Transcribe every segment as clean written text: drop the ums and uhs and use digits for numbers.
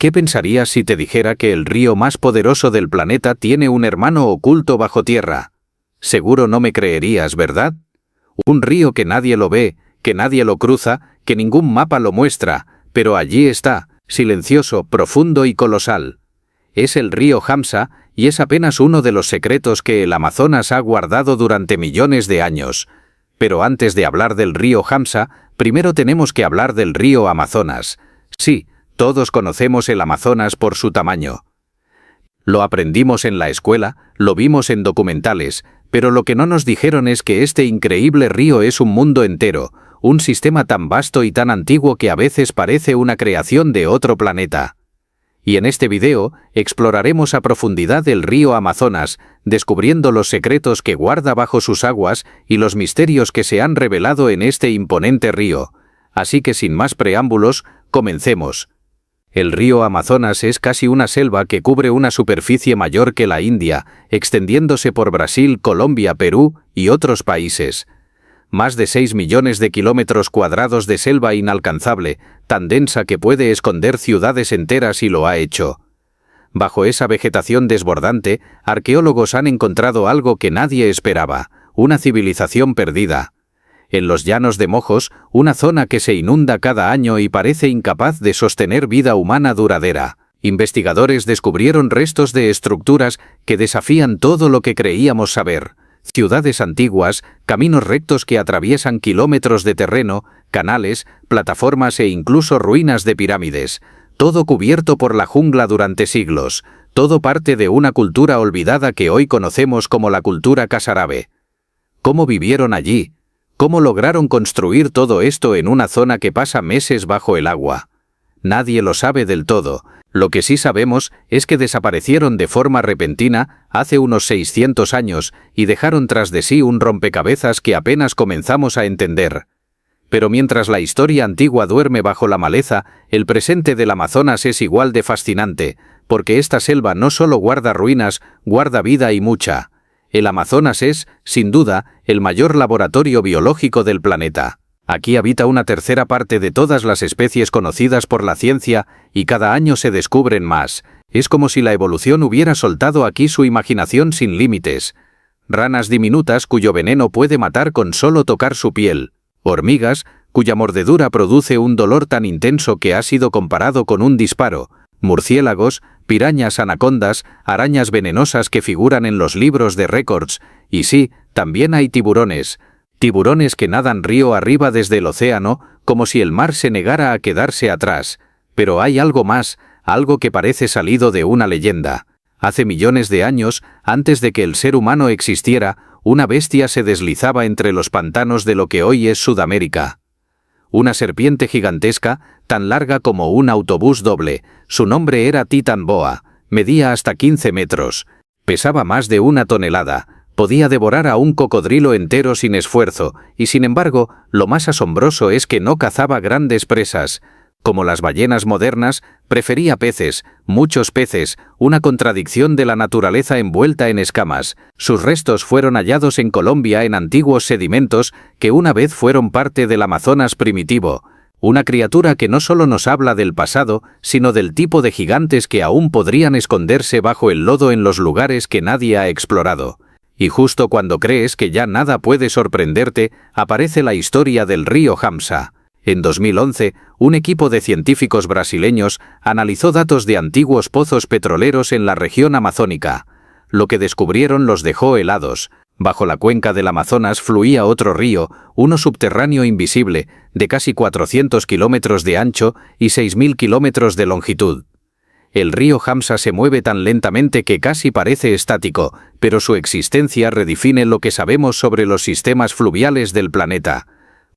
¿Qué pensarías si te dijera que el río más poderoso del planeta tiene un hermano oculto bajo tierra? Seguro no me creerías, ¿verdad? Un río que nadie lo ve, que nadie lo cruza, que ningún mapa lo muestra, pero allí está, silencioso, profundo y colosal. Es el río Hamsa, y es apenas uno de los secretos que el Amazonas ha guardado durante millones de años. Pero antes de hablar del río Hamsa, primero tenemos que hablar del río Amazonas. Sí, todos conocemos el Amazonas por su tamaño. Lo aprendimos en la escuela, lo vimos en documentales, pero lo que no nos dijeron es que este increíble río es un mundo entero, un sistema tan vasto y tan antiguo que a veces parece una creación de otro planeta. Y en este video, exploraremos a profundidad el río Amazonas, descubriendo los secretos que guarda bajo sus aguas y los misterios que se han revelado en este imponente río. Así que sin más preámbulos, comencemos. El río Amazonas es casi una selva que cubre una superficie mayor que la India, extendiéndose por Brasil, Colombia, Perú y otros países. Más de 6 millones de kilómetros cuadrados de selva inalcanzable, tan densa que puede esconder ciudades enteras y lo ha hecho. Bajo esa vegetación desbordante, arqueólogos han encontrado algo que nadie esperaba, una civilización perdida. En los llanos de Mojos, una zona que se inunda cada año y parece incapaz de sostener vida humana duradera, investigadores descubrieron restos de estructuras que desafían todo lo que creíamos saber. Ciudades antiguas, caminos rectos que atraviesan kilómetros de terreno, canales, plataformas e incluso ruinas de pirámides, todo cubierto por la jungla durante siglos, todo parte de una cultura olvidada que hoy conocemos como la cultura casarábe. ¿Cómo vivieron allí? ¿Cómo lograron construir todo esto en una zona que pasa meses bajo el agua? Nadie lo sabe del todo. Lo que sí sabemos es que desaparecieron de forma repentina hace unos 600 años y dejaron tras de sí un rompecabezas que apenas comenzamos a entender. Pero mientras la historia antigua duerme bajo la maleza, el presente del Amazonas es igual de fascinante, porque esta selva no solo guarda ruinas, guarda vida y mucha. El Amazonas es, sin duda, el mayor laboratorio biológico del planeta. Aquí habita una tercera parte de todas las especies conocidas por la ciencia y cada año se descubren más. Es como si la evolución hubiera soltado aquí su imaginación sin límites. Ranas diminutas cuyo veneno puede matar con solo tocar su piel. Hormigas, cuya mordedura produce un dolor tan intenso que ha sido comparado con un disparo. Murciélagos, pirañas, anacondas, arañas venenosas que figuran en los libros de récords, y sí, también hay tiburones. Tiburones que nadan río arriba desde el océano, como si el mar se negara a quedarse atrás. Pero hay algo más, algo que parece salido de una leyenda. Hace millones de años, antes de que el ser humano existiera, una bestia se deslizaba entre los pantanos de lo que hoy es Sudamérica. Una serpiente gigantesca, tan larga como un autobús doble. Su nombre era Titan Boa, medía hasta 15 metros, pesaba más de 1 tonelada, podía devorar a un cocodrilo entero sin esfuerzo, y sin embargo, lo más asombroso es que no cazaba grandes presas. Como las ballenas modernas, prefería peces, muchos peces, una contradicción de la naturaleza envuelta en escamas. Sus restos fueron hallados en Colombia en antiguos sedimentos que una vez fueron parte del Amazonas primitivo. Una criatura que no solo nos habla del pasado, sino del tipo de gigantes que aún podrían esconderse bajo el lodo en los lugares que nadie ha explorado. Y justo cuando crees que ya nada puede sorprenderte, aparece la historia del río Hamsa. En 2011, un equipo de científicos brasileños analizó datos de antiguos pozos petroleros en la región amazónica. Lo que descubrieron los dejó helados. Bajo la cuenca del Amazonas fluía otro río, uno subterráneo invisible, de casi 400 kilómetros de ancho y 6.000 kilómetros de longitud. El río Hamsa se mueve tan lentamente que casi parece estático, pero su existencia redefine lo que sabemos sobre los sistemas fluviales del planeta.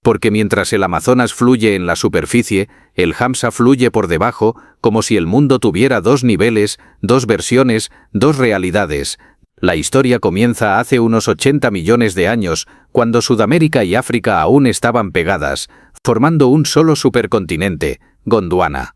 Porque mientras el Amazonas fluye en la superficie, el Hamsa fluye por debajo, como si el mundo tuviera dos niveles, dos versiones, dos realidades. La historia comienza hace unos 80 millones de años, cuando Sudamérica y África aún estaban pegadas, formando un solo supercontinente, Gondwana.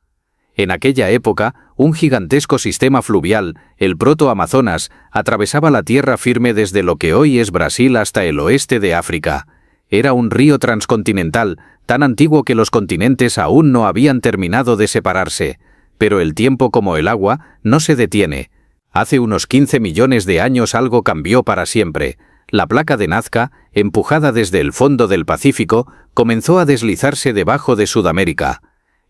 En aquella época, un gigantesco sistema fluvial, el Proto-Amazonas, atravesaba la tierra firme desde lo que hoy es Brasil hasta el oeste de África. Era un río transcontinental, tan antiguo que los continentes aún no habían terminado de separarse. Pero el tiempo, como el agua, no se detiene. Hace unos 15 millones de años algo cambió para siempre. La placa de Nazca, empujada desde el fondo del Pacífico, comenzó a deslizarse debajo de Sudamérica.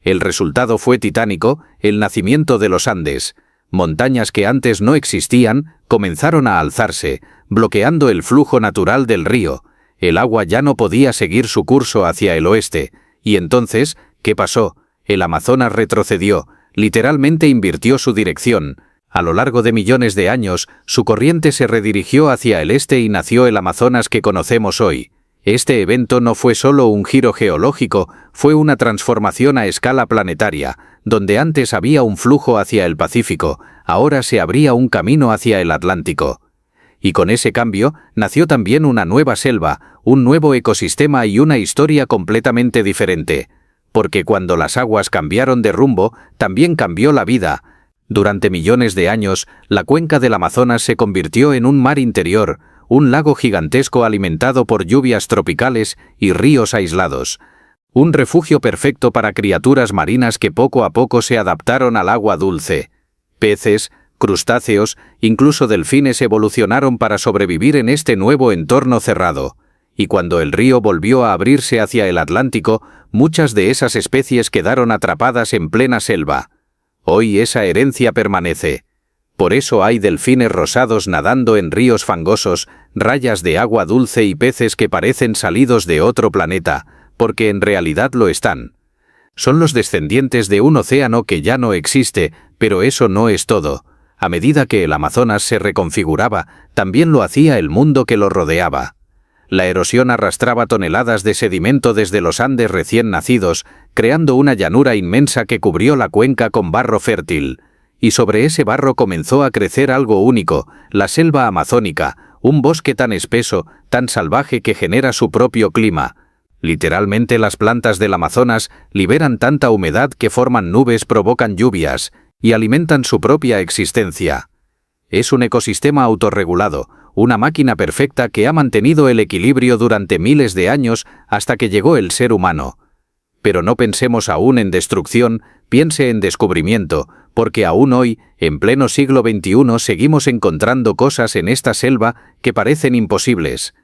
El resultado fue titánico, el nacimiento de los Andes. Montañas que antes no existían comenzaron a alzarse, bloqueando el flujo natural del río. El agua ya no podía seguir su curso hacia el oeste. Y entonces, ¿qué pasó? El Amazonas retrocedió, literalmente invirtió su dirección. A lo largo de millones de años, su corriente se redirigió hacia el este y nació el Amazonas que conocemos hoy. Este evento no fue solo un giro geológico, fue una transformación a escala planetaria. Donde antes había un flujo hacia el Pacífico, ahora se abría un camino hacia el Atlántico. Y con ese cambio, nació también una nueva selva, un nuevo ecosistema y una historia completamente diferente. Porque cuando las aguas cambiaron de rumbo, también cambió la vida. Durante millones de años, la cuenca del Amazonas se convirtió en un mar interior, un lago gigantesco alimentado por lluvias tropicales y ríos aislados. Un refugio perfecto para criaturas marinas que poco a poco se adaptaron al agua dulce. Peces, crustáceos, incluso delfines evolucionaron para sobrevivir en este nuevo entorno cerrado. Y cuando el río volvió a abrirse hacia el Atlántico, muchas de esas especies quedaron atrapadas en plena selva. Hoy esa herencia permanece. Por eso hay delfines rosados nadando en ríos fangosos, rayas de agua dulce y peces que parecen salidos de otro planeta, porque en realidad lo están. Son los descendientes de un océano que ya no existe, pero eso no es todo. A medida que el Amazonas se reconfiguraba, también lo hacía el mundo que lo rodeaba. La erosión arrastraba toneladas de sedimento desde los Andes recién nacidos, creando una llanura inmensa que cubrió la cuenca con barro fértil. Y sobre ese barro comenzó a crecer algo único, la selva amazónica, un bosque tan espeso, tan salvaje que genera su propio clima. Literalmente las plantas del Amazonas liberan tanta humedad que forman nubes, provocan lluvias y alimentan su propia existencia. Es un ecosistema autorregulado, una máquina perfecta que ha mantenido el equilibrio durante miles de años hasta que llegó el ser humano. Pero no pensemos aún en destrucción, piense en descubrimiento, porque aún hoy, en pleno siglo XXI, seguimos encontrando cosas en esta selva que parecen imposibles.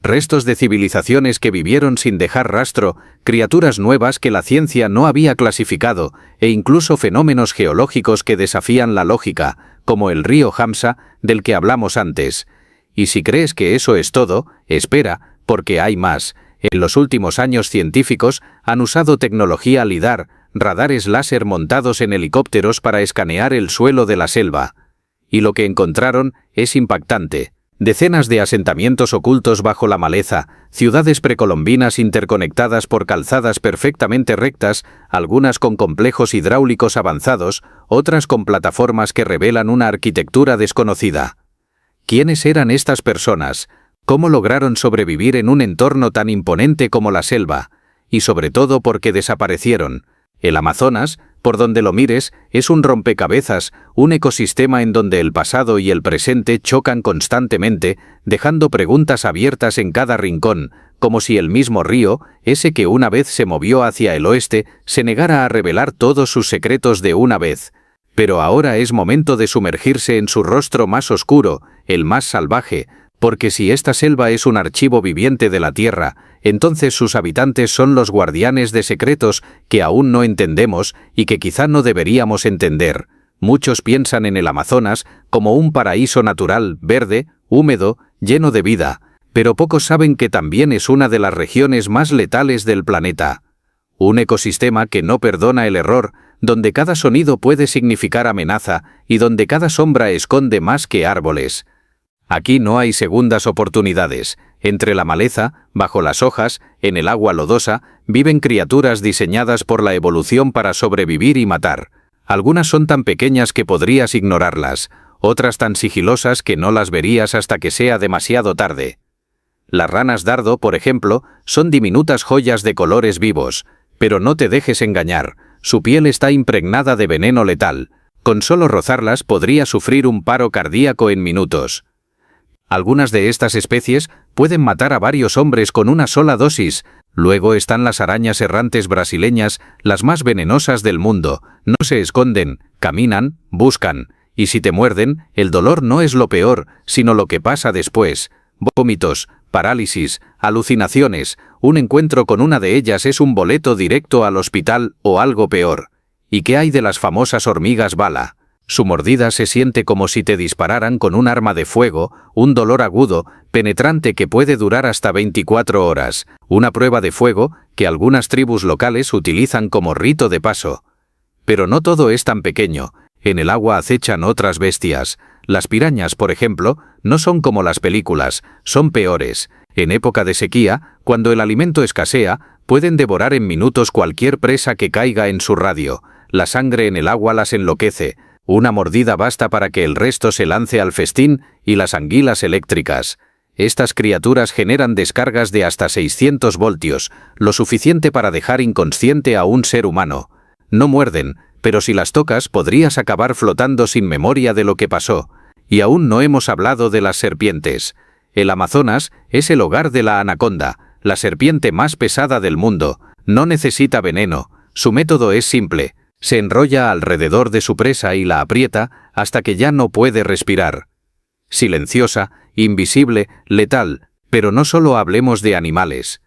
Restos de civilizaciones que vivieron sin dejar rastro, criaturas nuevas que la ciencia no había clasificado, e incluso fenómenos geológicos que desafían la lógica, como el río Hamsa, del que hablamos antes. Y si crees que eso es todo, espera, porque hay más. En los últimos años científicos han usado tecnología LIDAR, radares láser montados en helicópteros para escanear el suelo de la selva. Y lo que encontraron es impactante. Decenas de asentamientos ocultos bajo la maleza, ciudades precolombinas interconectadas por calzadas perfectamente rectas, algunas con complejos hidráulicos avanzados, otras con plataformas que revelan una arquitectura desconocida. ¿Quiénes eran estas personas? ¿Cómo lograron sobrevivir en un entorno tan imponente como la selva? Y sobre todo, ¿por qué desaparecieron? El Amazonas, por donde lo mires, es un rompecabezas, un ecosistema en donde el pasado y el presente chocan constantemente, dejando preguntas abiertas en cada rincón, como si el mismo río, ese que una vez se movió hacia el oeste, se negara a revelar todos sus secretos de una vez. Pero ahora es momento de sumergirse en su rostro más oscuro, el más salvaje, porque si esta selva es un archivo viviente de la Tierra, entonces sus habitantes son los guardianes de secretos que aún no entendemos y que quizá no deberíamos entender. Muchos piensan en el Amazonas como un paraíso natural, verde, húmedo, lleno de vida, pero pocos saben que también es una de las regiones más letales del planeta. Un ecosistema que no perdona el error, donde cada sonido puede significar amenaza y donde cada sombra esconde más que árboles. Aquí no hay segundas oportunidades. Entre la maleza, bajo las hojas, en el agua lodosa, viven criaturas diseñadas por la evolución para sobrevivir y matar. Algunas son tan pequeñas que podrías ignorarlas, otras tan sigilosas que no las verías hasta que sea demasiado tarde. Las ranas dardo, por ejemplo, son diminutas joyas de colores vivos, pero no te dejes engañar, su piel está impregnada de veneno letal. Con solo rozarlas podría sufrir un paro cardíaco en minutos. Algunas de estas especies pueden matar a varios hombres con una sola dosis. Luego están las arañas errantes brasileñas, las más venenosas del mundo. No se esconden, caminan, buscan. Y si te muerden, el dolor no es lo peor, sino lo que pasa después. Vómitos, parálisis, alucinaciones. Un encuentro con una de ellas es un boleto directo al hospital o algo peor. ¿Y qué hay de las famosas hormigas bala? Su mordida se siente como si te dispararan con un arma de fuego, un dolor agudo, penetrante que puede durar hasta 24 horas, una prueba de fuego que algunas tribus locales utilizan como rito de paso. Pero no todo es tan pequeño, en el agua acechan otras bestias. Las pirañas, por ejemplo, no son como las películas, son peores. En época de sequía, cuando el alimento escasea, pueden devorar en minutos cualquier presa que caiga en su radio. La sangre en el agua las enloquece. Una mordida basta para que el resto se lance al festín y las anguilas eléctricas. Estas criaturas generan descargas de hasta 600 voltios, lo suficiente para dejar inconsciente a un ser humano. No muerden, pero si las tocas podrías acabar flotando sin memoria de lo que pasó. Y aún no hemos hablado de las serpientes. El Amazonas es el hogar de la anaconda, la serpiente más pesada del mundo. No necesita veneno, su método es simple. Se enrolla alrededor de su presa y la aprieta hasta que ya no puede respirar. Silenciosa, invisible, letal, pero no solo hablemos de animales.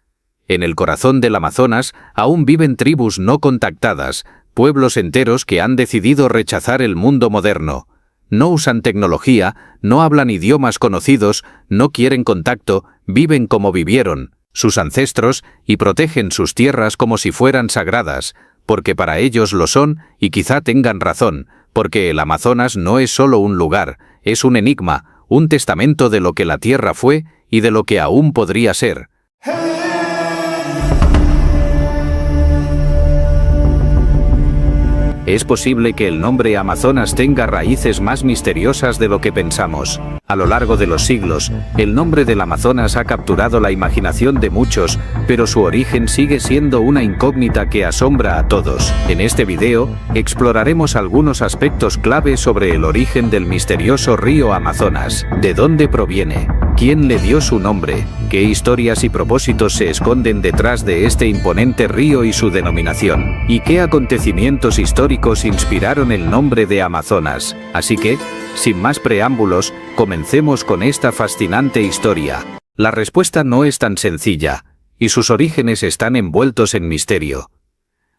En el corazón del Amazonas aún viven tribus no contactadas, pueblos enteros que han decidido rechazar el mundo moderno. No usan tecnología, no hablan idiomas conocidos, no quieren contacto, viven como vivieron, sus ancestros, y protegen sus tierras como si fueran sagradas, porque para ellos lo son y quizá tengan razón, porque el Amazonas no es solo un lugar, es un enigma, un testamento de lo que la Tierra fue y de lo que aún podría ser. Es posible que el nombre Amazonas tenga raíces más misteriosas de lo que pensamos. A lo largo de los siglos, el nombre del Amazonas ha capturado la imaginación de muchos, pero su origen sigue siendo una incógnita que asombra a todos. En este video, exploraremos algunos aspectos clave sobre el origen del misterioso río Amazonas. ¿De dónde proviene? ¿Quién le dio su nombre? ¿Qué historias y propósitos se esconden detrás de este imponente río y su denominación? ¿Y qué acontecimientos históricos inspiraron el nombre de Amazonas? Así que, sin más preámbulos, comencemos con esta fascinante historia. La respuesta no es tan sencilla, y sus orígenes están envueltos en misterio.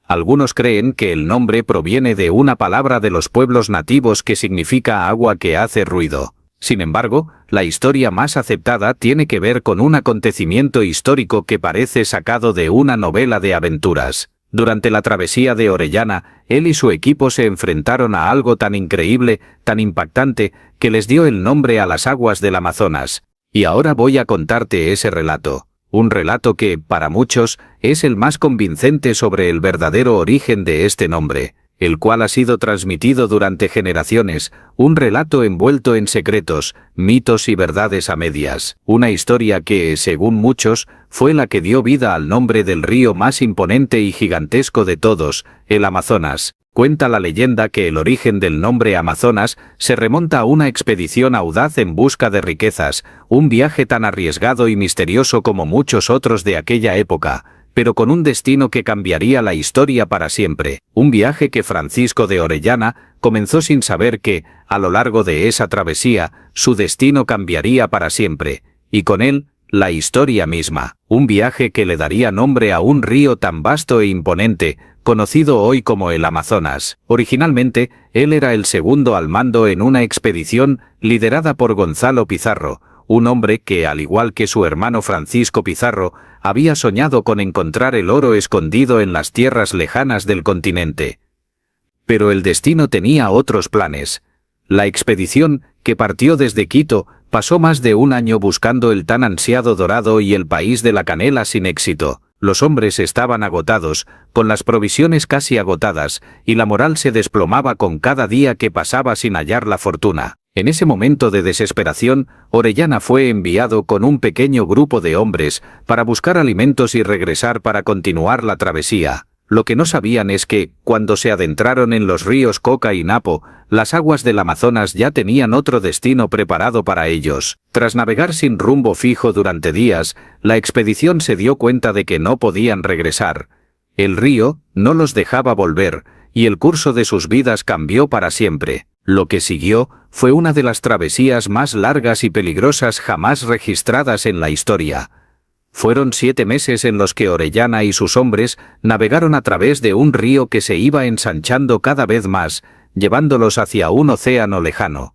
Algunos creen que el nombre proviene de una palabra de los pueblos nativos que significa agua que hace ruido. Sin embargo, la historia más aceptada tiene que ver con un acontecimiento histórico que parece sacado de una novela de aventuras. Durante la travesía de Orellana, él y su equipo se enfrentaron a algo tan increíble, tan impactante, que les dio el nombre a las aguas del Amazonas. Y ahora voy a contarte ese relato. Un relato que, para muchos, es el más convincente sobre el verdadero origen de este nombre, el cual ha sido transmitido durante generaciones, un relato envuelto en secretos, mitos y verdades a medias. Una historia que, según muchos, fue la que dio vida al nombre del río más imponente y gigantesco de todos, el Amazonas. Cuenta la leyenda que el origen del nombre Amazonas se remonta a una expedición audaz en busca de riquezas, un viaje tan arriesgado y misterioso como muchos otros de aquella época, pero con un destino que cambiaría la historia para siempre. Un viaje que Francisco de Orellana comenzó sin saber que, a lo largo de esa travesía, su destino cambiaría para siempre, y con él, la historia misma. Un viaje que le daría nombre a un río tan vasto e imponente, conocido hoy como el Amazonas. Originalmente, él era el segundo al mando en una expedición liderada por Gonzalo Pizarro, un hombre que, al igual que su hermano Francisco Pizarro, había soñado con encontrar el oro escondido en las tierras lejanas del continente. Pero el destino tenía otros planes. La expedición, que partió desde Quito, pasó más de un año buscando el tan ansiado dorado y el país de la canela sin éxito. Los hombres estaban agotados, con las provisiones casi agotadas, y la moral se desplomaba con cada día que pasaba sin hallar la fortuna. En ese momento de desesperación, Orellana fue enviado con un pequeño grupo de hombres para buscar alimentos y regresar para continuar la travesía. Lo que no sabían es que, cuando se adentraron en los ríos Coca y Napo, las aguas del Amazonas ya tenían otro destino preparado para ellos. Tras navegar sin rumbo fijo durante días, la expedición se dio cuenta de que no podían regresar. El río no los dejaba volver, y el curso de sus vidas cambió para siempre. Lo que siguió fue una de las travesías más largas y peligrosas jamás registradas en la historia. Fueron 7 meses en los que Orellana y sus hombres navegaron a través de un río que se iba ensanchando cada vez más, llevándolos hacia un océano lejano.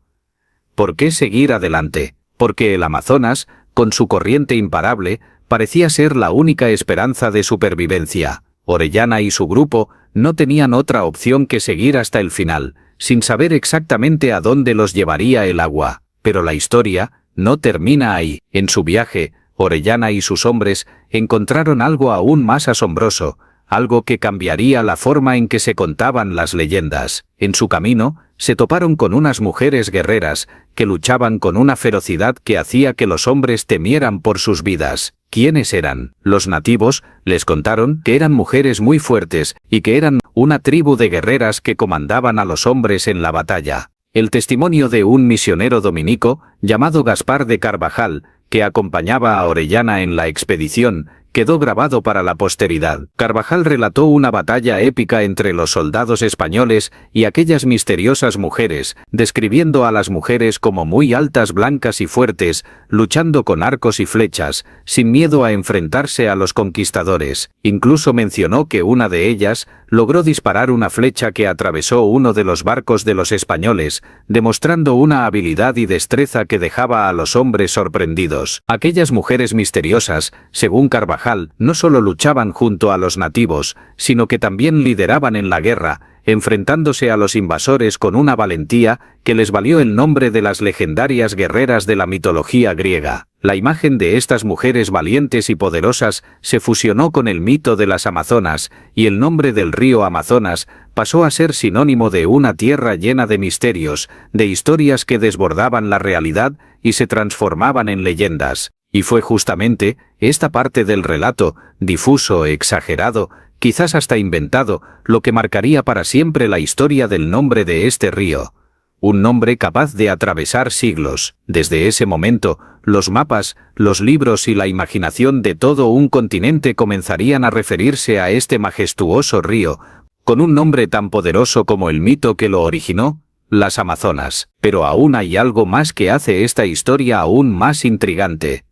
¿Por qué seguir adelante? Porque el Amazonas, con su corriente imparable, parecía ser la única esperanza de supervivencia. Orellana y su grupo no tenían otra opción que seguir hasta el final, sin saber exactamente a dónde los llevaría el agua. Pero la historia no termina ahí. En su viaje, Orellana y sus hombres encontraron algo aún más asombroso, algo que cambiaría la forma en que se contaban las leyendas. En su camino, se toparon con unas mujeres guerreras que luchaban con una ferocidad que hacía que los hombres temieran por sus vidas. ¿Quiénes eran? Los nativos les contaron que eran mujeres muy fuertes y que eran una tribu de guerreras que comandaban a los hombres en la batalla. El testimonio de un misionero dominico llamado Gaspar de Carvajal, que acompañaba a Orellana en la expedición, quedó grabado para la posteridad. Carvajal relató una batalla épica entre los soldados españoles y aquellas misteriosas mujeres, describiendo a las mujeres como muy altas, blancas y fuertes, luchando con arcos y flechas, sin miedo a enfrentarse a los conquistadores. Incluso mencionó que una de ellas logró disparar una flecha que atravesó uno de los barcos de los españoles, demostrando una habilidad y destreza que dejaba a los hombres sorprendidos. Aquellas mujeres misteriosas, según Carvajal, no solo luchaban junto a los nativos, sino que también lideraban en la guerra, enfrentándose a los invasores con una valentía que les valió el nombre de las legendarias guerreras de la mitología griega. La imagen de estas mujeres valientes y poderosas se fusionó con el mito de las Amazonas, y el nombre del río Amazonas pasó a ser sinónimo de una tierra llena de misterios, de historias que desbordaban la realidad y se transformaban en leyendas. Y fue justamente esta parte del relato, difuso, exagerado, quizás hasta inventado, lo que marcaría para siempre la historia del nombre de este río. Un nombre capaz de atravesar siglos. Desde ese momento, los mapas, los libros y la imaginación de todo un continente comenzarían a referirse a este majestuoso río, con un nombre tan poderoso como el mito que lo originó, las Amazonas. Pero aún hay algo más que hace esta historia aún más intrigante.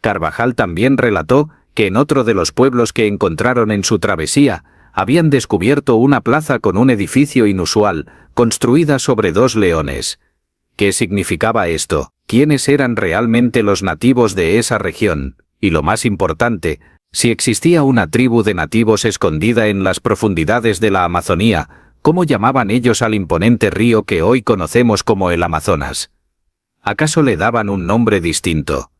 Carvajal también relató que en otro de los pueblos que encontraron en su travesía, habían descubierto una plaza con un edificio inusual, construida sobre 2 leones. ¿Qué significaba esto? ¿Quiénes eran realmente los nativos de esa región? Y lo más importante, si existía una tribu de nativos escondida en las profundidades de la Amazonía, ¿cómo llamaban ellos al imponente río que hoy conocemos como el Amazonas? ¿Acaso le daban un nombre distinto?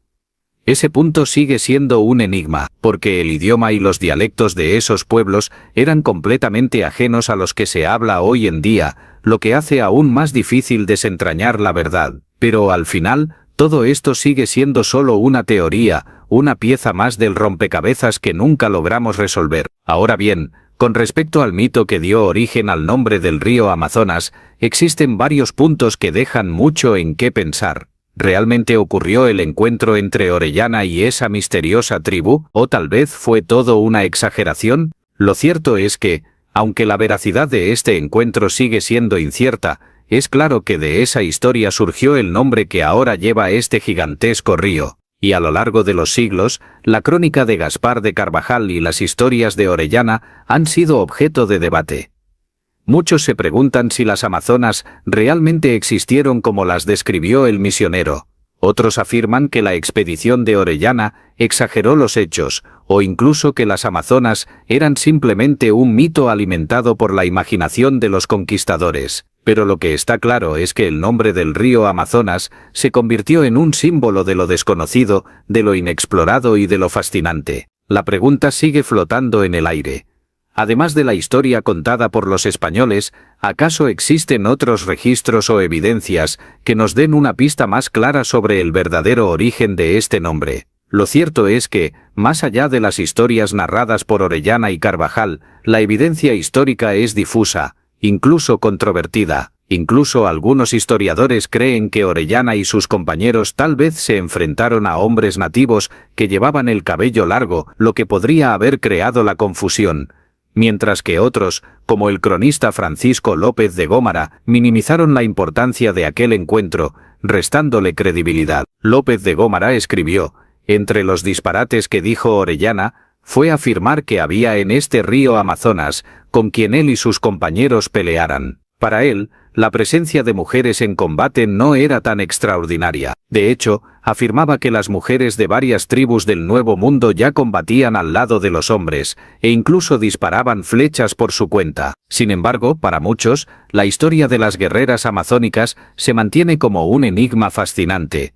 Ese punto sigue siendo un enigma, porque el idioma y los dialectos de esos pueblos eran completamente ajenos a los que se habla hoy en día, lo que hace aún más difícil desentrañar la verdad. Pero al final, todo esto sigue siendo solo una teoría, una pieza más del rompecabezas que nunca logramos resolver. Ahora bien, con respecto al mito que dio origen al nombre del río Amazonas, existen varios puntos que dejan mucho en qué pensar. ¿Realmente ocurrió el encuentro entre Orellana y esa misteriosa tribu? ¿O tal vez fue todo una exageración? Lo cierto es que, aunque la veracidad de este encuentro sigue siendo incierta, es claro que de esa historia surgió el nombre que ahora lleva este gigantesco río. Y a lo largo de los siglos, la crónica de Gaspar de Carvajal y las historias de Orellana han sido objeto de debate. Muchos se preguntan si las Amazonas realmente existieron como las describió el misionero. Otros afirman que la expedición de Orellana exageró los hechos, o incluso que las Amazonas eran simplemente un mito alimentado por la imaginación de los conquistadores. Pero lo que está claro es que el nombre del río Amazonas se convirtió en un símbolo de lo desconocido, de lo inexplorado y de lo fascinante. La pregunta sigue flotando en el aire. Además de la historia contada por los españoles, ¿acaso existen otros registros o evidencias que nos den una pista más clara sobre el verdadero origen de este nombre? Lo cierto es que, más allá de las historias narradas por Orellana y Carvajal, la evidencia histórica es difusa, incluso controvertida. Incluso algunos historiadores creen que Orellana y sus compañeros tal vez se enfrentaron a hombres nativos que llevaban el cabello largo, lo que podría haber creado la confusión, mientras que otros, como el cronista Francisco López de Gómara, minimizaron la importancia de aquel encuentro, restándole credibilidad. López de Gómara escribió: entre los disparates que dijo Orellana, fue afirmar que había en este río Amazonas, con quien él y sus compañeros pelearan. Para él, la presencia de mujeres en combate no era tan extraordinaria. De hecho, afirmaba que las mujeres de varias tribus del Nuevo Mundo ya combatían al lado de los hombres, e incluso disparaban flechas por su cuenta. Sin embargo, para muchos, la historia de las guerreras amazónicas se mantiene como un enigma fascinante.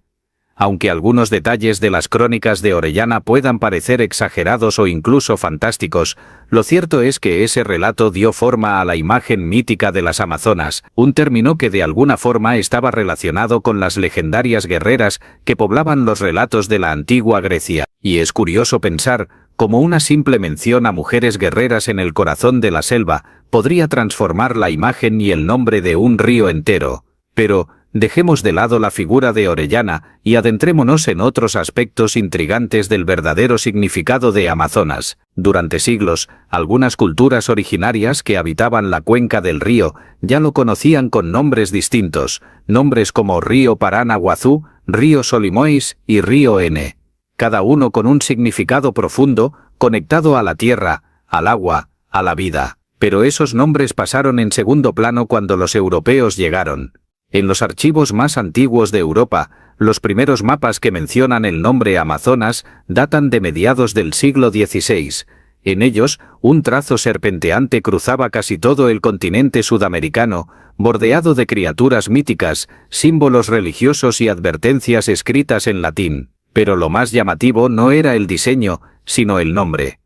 Aunque algunos detalles de las crónicas de Orellana puedan parecer exagerados o incluso fantásticos, lo cierto es que ese relato dio forma a la imagen mítica de las Amazonas, un término que de alguna forma estaba relacionado con las legendarias guerreras que poblaban los relatos de la antigua Grecia. Y es curioso pensar cómo una simple mención a mujeres guerreras en el corazón de la selva podría transformar la imagen y el nombre de un río entero. Pero dejemos de lado la figura de Orellana y adentrémonos en otros aspectos intrigantes del verdadero significado de Amazonas. Durante siglos, algunas culturas originarias que habitaban la cuenca del río ya lo conocían con nombres distintos, nombres como río Paranaguazú, río Solimois y río N. Cada uno con un significado profundo, conectado a la tierra, al agua, a la vida. Pero esos nombres pasaron en segundo plano cuando los europeos llegaron. En los archivos más antiguos de Europa, los primeros mapas que mencionan el nombre Amazonas datan de mediados del siglo XVI. En ellos, un trazo serpenteante cruzaba casi todo el continente sudamericano, bordeado de criaturas míticas, símbolos religiosos y advertencias escritas en latín. Pero lo más llamativo no era el diseño, sino el nombre.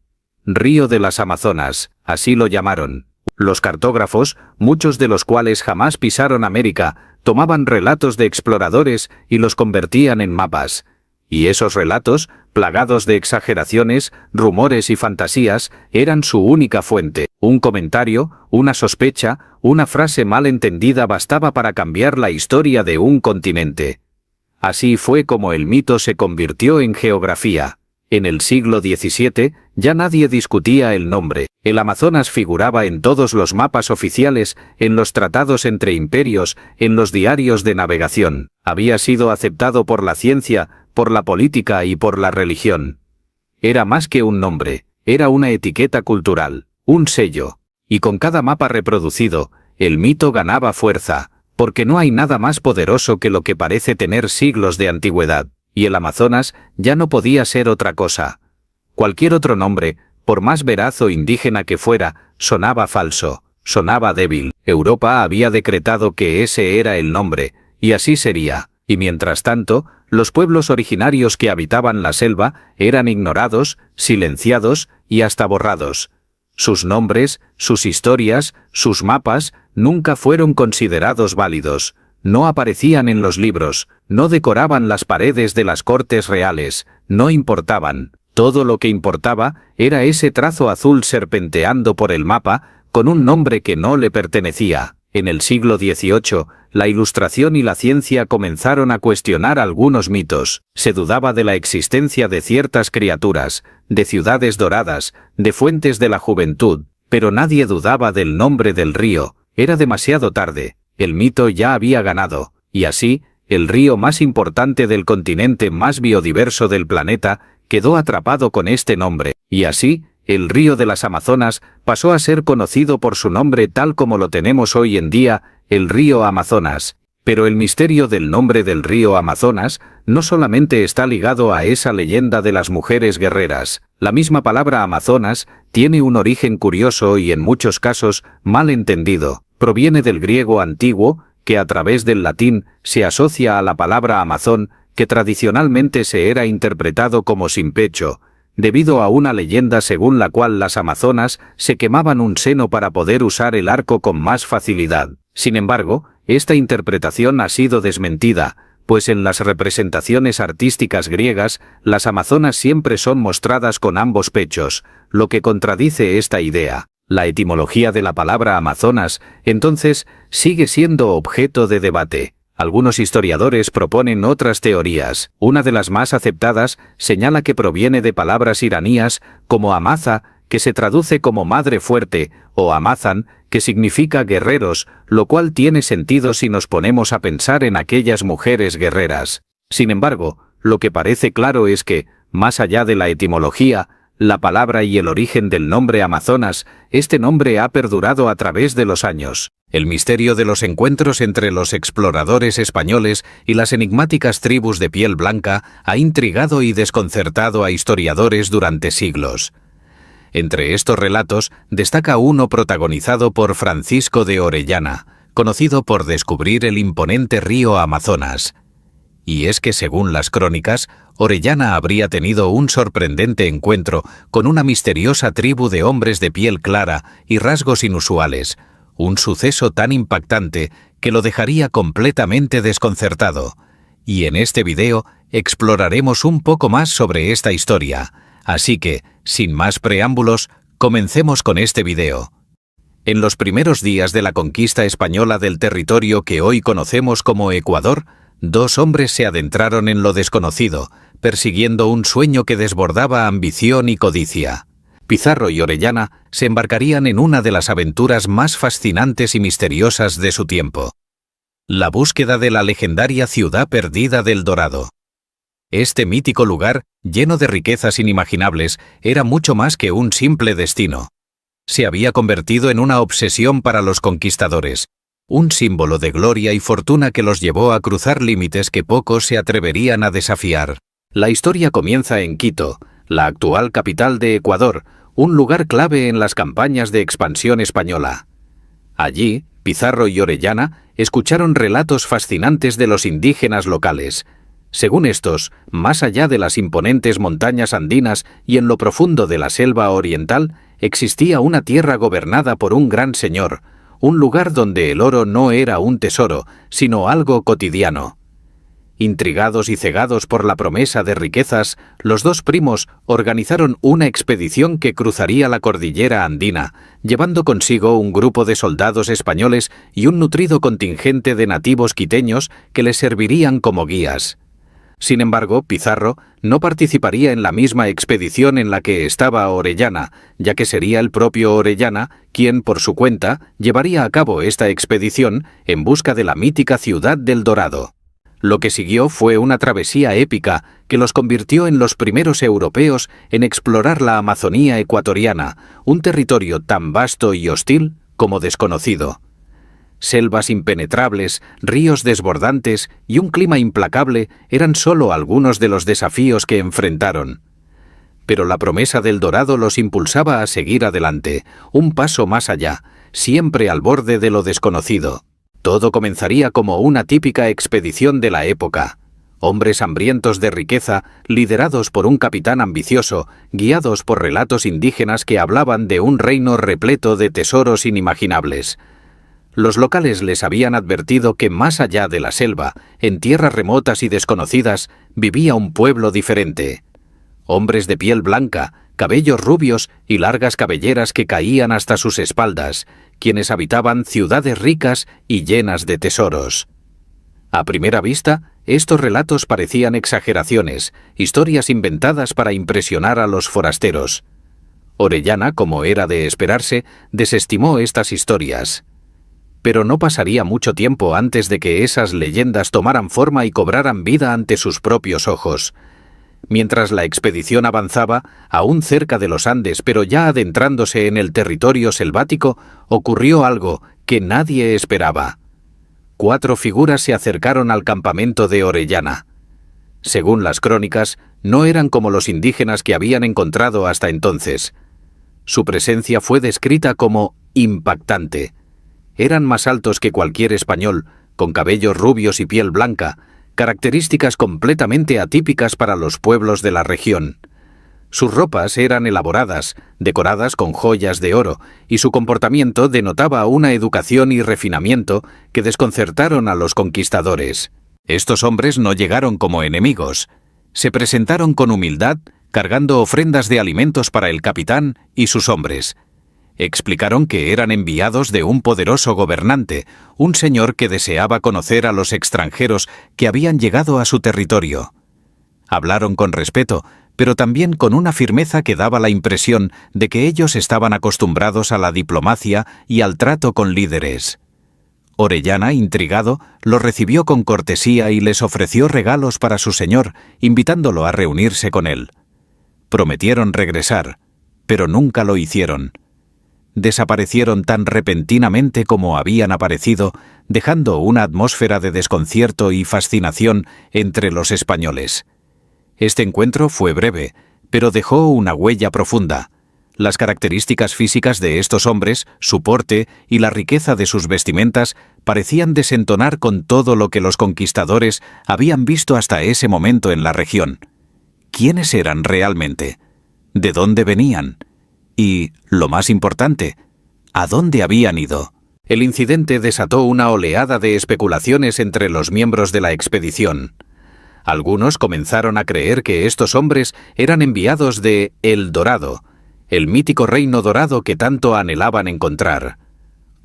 Río de las Amazonas, así lo llamaron. Los cartógrafos, muchos de los cuales jamás pisaron América, tomaban relatos de exploradores y los convertían en mapas. Y esos relatos, plagados de exageraciones, rumores y fantasías, eran su única fuente. Un comentario, una sospecha, una frase mal entendida bastaba para cambiar la historia de un continente. Así fue como el mito se convirtió en geografía. En el siglo XVII ya nadie discutía el nombre. El Amazonas figuraba en todos los mapas oficiales, en los tratados entre imperios, en los diarios de navegación. Había sido aceptado por la ciencia, por la política y por la religión. Era más que un nombre, era una etiqueta cultural, un sello. Y con cada mapa reproducido, el mito ganaba fuerza, porque no hay nada más poderoso que lo que parece tener siglos de antigüedad. Y el Amazonas ya no podía ser otra cosa. Cualquier otro nombre, por más veraz o indígena que fuera, sonaba falso, sonaba débil. Europa había decretado que ese era el nombre, y así sería. Y mientras tanto, los pueblos originarios que habitaban la selva eran ignorados, silenciados y hasta borrados. Sus nombres, sus historias, sus mapas, nunca fueron considerados válidos. No aparecían en los libros, no decoraban las paredes de las cortes reales, no importaban. Todo lo que importaba era ese trazo azul serpenteando por el mapa, con un nombre que no le pertenecía. En el siglo XVIII, la Ilustración y la ciencia comenzaron a cuestionar algunos mitos. Se dudaba de la existencia de ciertas criaturas, de ciudades doradas, de fuentes de la juventud, pero nadie dudaba del nombre del río. Era demasiado tarde. El mito ya había ganado, y así, el río más importante del continente más biodiverso del planeta quedó atrapado con este nombre, y así, el río de las Amazonas pasó a ser conocido por su nombre tal como lo tenemos hoy en día, el río Amazonas. Pero el misterio del nombre del río Amazonas no solamente está ligado a esa leyenda de las mujeres guerreras. La misma palabra Amazonas tiene un origen curioso y en muchos casos mal entendido. Proviene del griego antiguo, que a través del latín se asocia a la palabra Amazón, que tradicionalmente se era interpretado como sin pecho, debido a una leyenda según la cual las amazonas se quemaban un seno para poder usar el arco con más facilidad. Sin embargo, esta interpretación ha sido desmentida, pues en las representaciones artísticas griegas, las amazonas siempre son mostradas con ambos pechos, lo que contradice esta idea. La etimología de la palabra amazonas, entonces, sigue siendo objeto de debate. Algunos historiadores proponen otras teorías. Una de las más aceptadas señala que proviene de palabras iraníes como amaza, que se traduce como madre fuerte, o amazan, que significa guerreros, lo cual tiene sentido si nos ponemos a pensar en aquellas mujeres guerreras. Sin embargo, lo que parece claro es que, más allá de la etimología, la palabra y el origen del nombre Amazonas, este nombre ha perdurado a través de los años. El misterio de los encuentros entre los exploradores españoles y las enigmáticas tribus de piel blanca ha intrigado y desconcertado a historiadores durante siglos. Entre estos relatos destaca uno protagonizado por Francisco de Orellana, conocido por descubrir el imponente río Amazonas. Y es que, según las crónicas, Orellana habría tenido un sorprendente encuentro con una misteriosa tribu de hombres de piel clara y rasgos inusuales, un suceso tan impactante que lo dejaría completamente desconcertado. Y en este video exploraremos un poco más sobre esta historia. Así que, sin más preámbulos, comencemos con este video. En los primeros días de la conquista española del territorio que hoy conocemos como Ecuador, dos hombres se adentraron en lo desconocido, persiguiendo un sueño que desbordaba ambición y codicia. Pizarro y Orellana se embarcarían en una de las aventuras más fascinantes y misteriosas de su tiempo: la búsqueda de la legendaria ciudad perdida del Dorado. Este mítico lugar, lleno de riquezas inimaginables, era mucho más que un simple destino. Se había convertido en una obsesión para los conquistadores, un símbolo de gloria y fortuna que los llevó a cruzar límites que pocos se atreverían a desafiar. La historia comienza en Quito, la actual capital de Ecuador, un lugar clave en las campañas de expansión española. Allí, Pizarro y Orellana escucharon relatos fascinantes de los indígenas locales. Según estos, más allá de las imponentes montañas andinas y en lo profundo de la selva oriental, existía una tierra gobernada por un gran señor, un lugar donde el oro no era un tesoro, sino algo cotidiano. Intrigados y cegados por la promesa de riquezas, los dos primos organizaron una expedición que cruzaría la cordillera andina, llevando consigo un grupo de soldados españoles y un nutrido contingente de nativos quiteños que les servirían como guías. Sin embargo, Pizarro no participaría en la misma expedición en la que estaba Orellana, ya que sería el propio Orellana quien, por su cuenta, llevaría a cabo esta expedición en busca de la mítica ciudad del Dorado. Lo que siguió fue una travesía épica que los convirtió en los primeros europeos en explorar la Amazonía ecuatoriana, un territorio tan vasto y hostil como desconocido. Selvas impenetrables, ríos desbordantes y un clima implacable eran solo algunos de los desafíos que enfrentaron. Pero la promesa del Dorado los impulsaba a seguir adelante, un paso más allá, siempre al borde de lo desconocido. Todo comenzaría como una típica expedición de la época. Hombres hambrientos de riqueza, liderados por un capitán ambicioso, guiados por relatos indígenas que hablaban de un reino repleto de tesoros inimaginables. Los locales les habían advertido que más allá de la selva, en tierras remotas y desconocidas, vivía un pueblo diferente. Hombres de piel blanca, cabellos rubios y largas cabelleras que caían hasta sus espaldas, quienes habitaban ciudades ricas y llenas de tesoros. A primera vista, estos relatos parecían exageraciones, historias inventadas para impresionar a los forasteros. Orellana, como era de esperarse, desestimó estas historias. Pero no pasaría mucho tiempo antes de que esas leyendas tomaran forma y cobraran vida ante sus propios ojos. Mientras la expedición avanzaba, aún cerca de los Andes, pero ya adentrándose en el territorio selvático, ocurrió algo que nadie esperaba. 4 figuras se acercaron al campamento de Orellana. Según las crónicas, no eran como los indígenas que habían encontrado hasta entonces. Su presencia fue descrita como impactante. Eran más altos que cualquier español, con cabellos rubios y piel blanca, características completamente atípicas para los pueblos de la región. Sus ropas eran elaboradas, decoradas con joyas de oro, y su comportamiento denotaba una educación y refinamiento que desconcertaron a los conquistadores. Estos hombres no llegaron como enemigos. Se presentaron con humildad, cargando ofrendas de alimentos para el capitán y sus hombres. Explicaron que eran enviados de un poderoso gobernante, un señor que deseaba conocer a los extranjeros que habían llegado a su territorio. Hablaron con respeto, pero también con una firmeza que daba la impresión de que ellos estaban acostumbrados a la diplomacia y al trato con líderes. Orellana, intrigado, los recibió con cortesía y les ofreció regalos para su señor, invitándolo a reunirse con él. Prometieron regresar, pero nunca lo hicieron. Desaparecieron tan repentinamente como habían aparecido, dejando una atmósfera de desconcierto y fascinación entre los españoles. Este encuentro fue breve, pero dejó una huella profunda. Las características físicas de estos hombres, su porte y la riqueza de sus vestimentas parecían desentonar con todo lo que los conquistadores habían visto hasta ese momento en la región. ¿Quiénes eran realmente? ¿De dónde venían? Y, lo más importante, ¿a dónde habían ido? El incidente desató una oleada de especulaciones entre los miembros de la expedición. Algunos comenzaron a creer que estos hombres eran enviados de El Dorado, el mítico reino dorado que tanto anhelaban encontrar.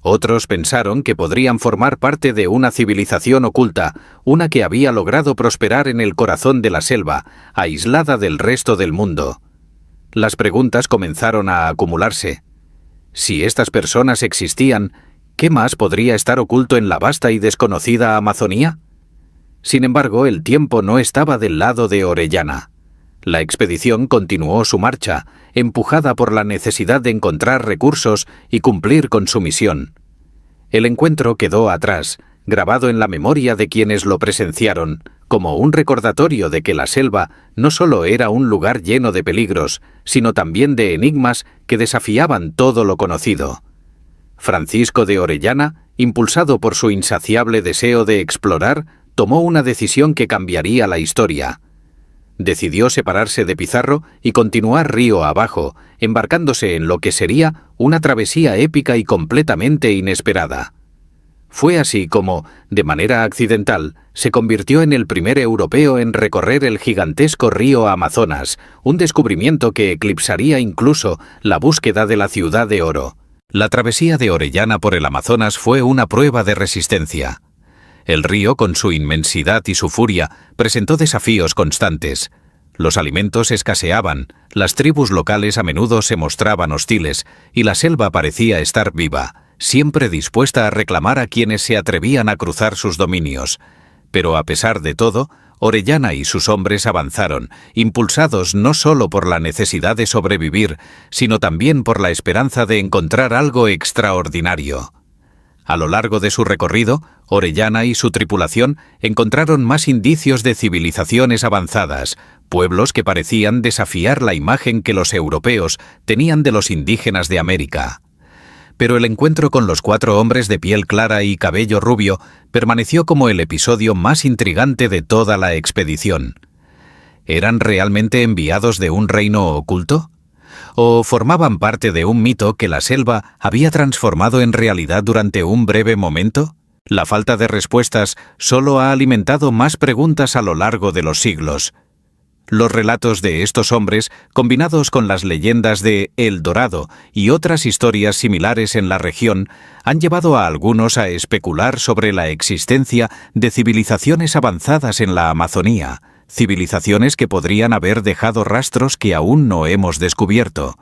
Otros pensaron que podrían formar parte de una civilización oculta, una que había logrado prosperar en el corazón de la selva, aislada del resto del mundo. Las preguntas comenzaron a acumularse. Si estas personas existían, ¿qué más podría estar oculto en la vasta y desconocida Amazonía? Sin embargo, el tiempo no estaba del lado de Orellana. La expedición continuó su marcha, empujada por la necesidad de encontrar recursos y cumplir con su misión. El encuentro quedó atrás, grabado en la memoria de quienes lo presenciaron, como un recordatorio de que la selva no solo era un lugar lleno de peligros, sino también de enigmas que desafiaban todo lo conocido. Francisco de Orellana, impulsado por su insaciable deseo de explorar, tomó una decisión que cambiaría la historia. Decidió separarse de Pizarro y continuar río abajo, embarcándose en lo que sería una travesía épica y completamente inesperada. Fue así como, de manera accidental, se convirtió en el primer europeo en recorrer el gigantesco río Amazonas, un descubrimiento que eclipsaría incluso la búsqueda de la ciudad de oro. La travesía de Orellana por el Amazonas fue una prueba de resistencia. El río, con su inmensidad y su furia, presentó desafíos constantes. Los alimentos escaseaban, las tribus locales a menudo se mostraban hostiles, y la selva parecía estar viva, siempre dispuesta a reclamar a quienes se atrevían a cruzar sus dominios. Pero a pesar de todo, Orellana y sus hombres avanzaron, impulsados no solo por la necesidad de sobrevivir, sino también por la esperanza de encontrar algo extraordinario. A lo largo de su recorrido, Orellana y su tripulación encontraron más indicios de civilizaciones avanzadas, pueblos que parecían desafiar la imagen que los europeos tenían de los indígenas de América. Pero el encuentro con los 4 hombres de piel clara y cabello rubio permaneció como el episodio más intrigante de toda la expedición. ¿Eran realmente enviados de un reino oculto? ¿O formaban parte de un mito que la selva había transformado en realidad durante un breve momento? La falta de respuestas solo ha alimentado más preguntas a lo largo de los siglos. Los relatos de estos hombres, combinados con las leyendas de El Dorado y otras historias similares en la región, han llevado a algunos a especular sobre la existencia de civilizaciones avanzadas en la Amazonía, civilizaciones que podrían haber dejado rastros que aún no hemos descubierto.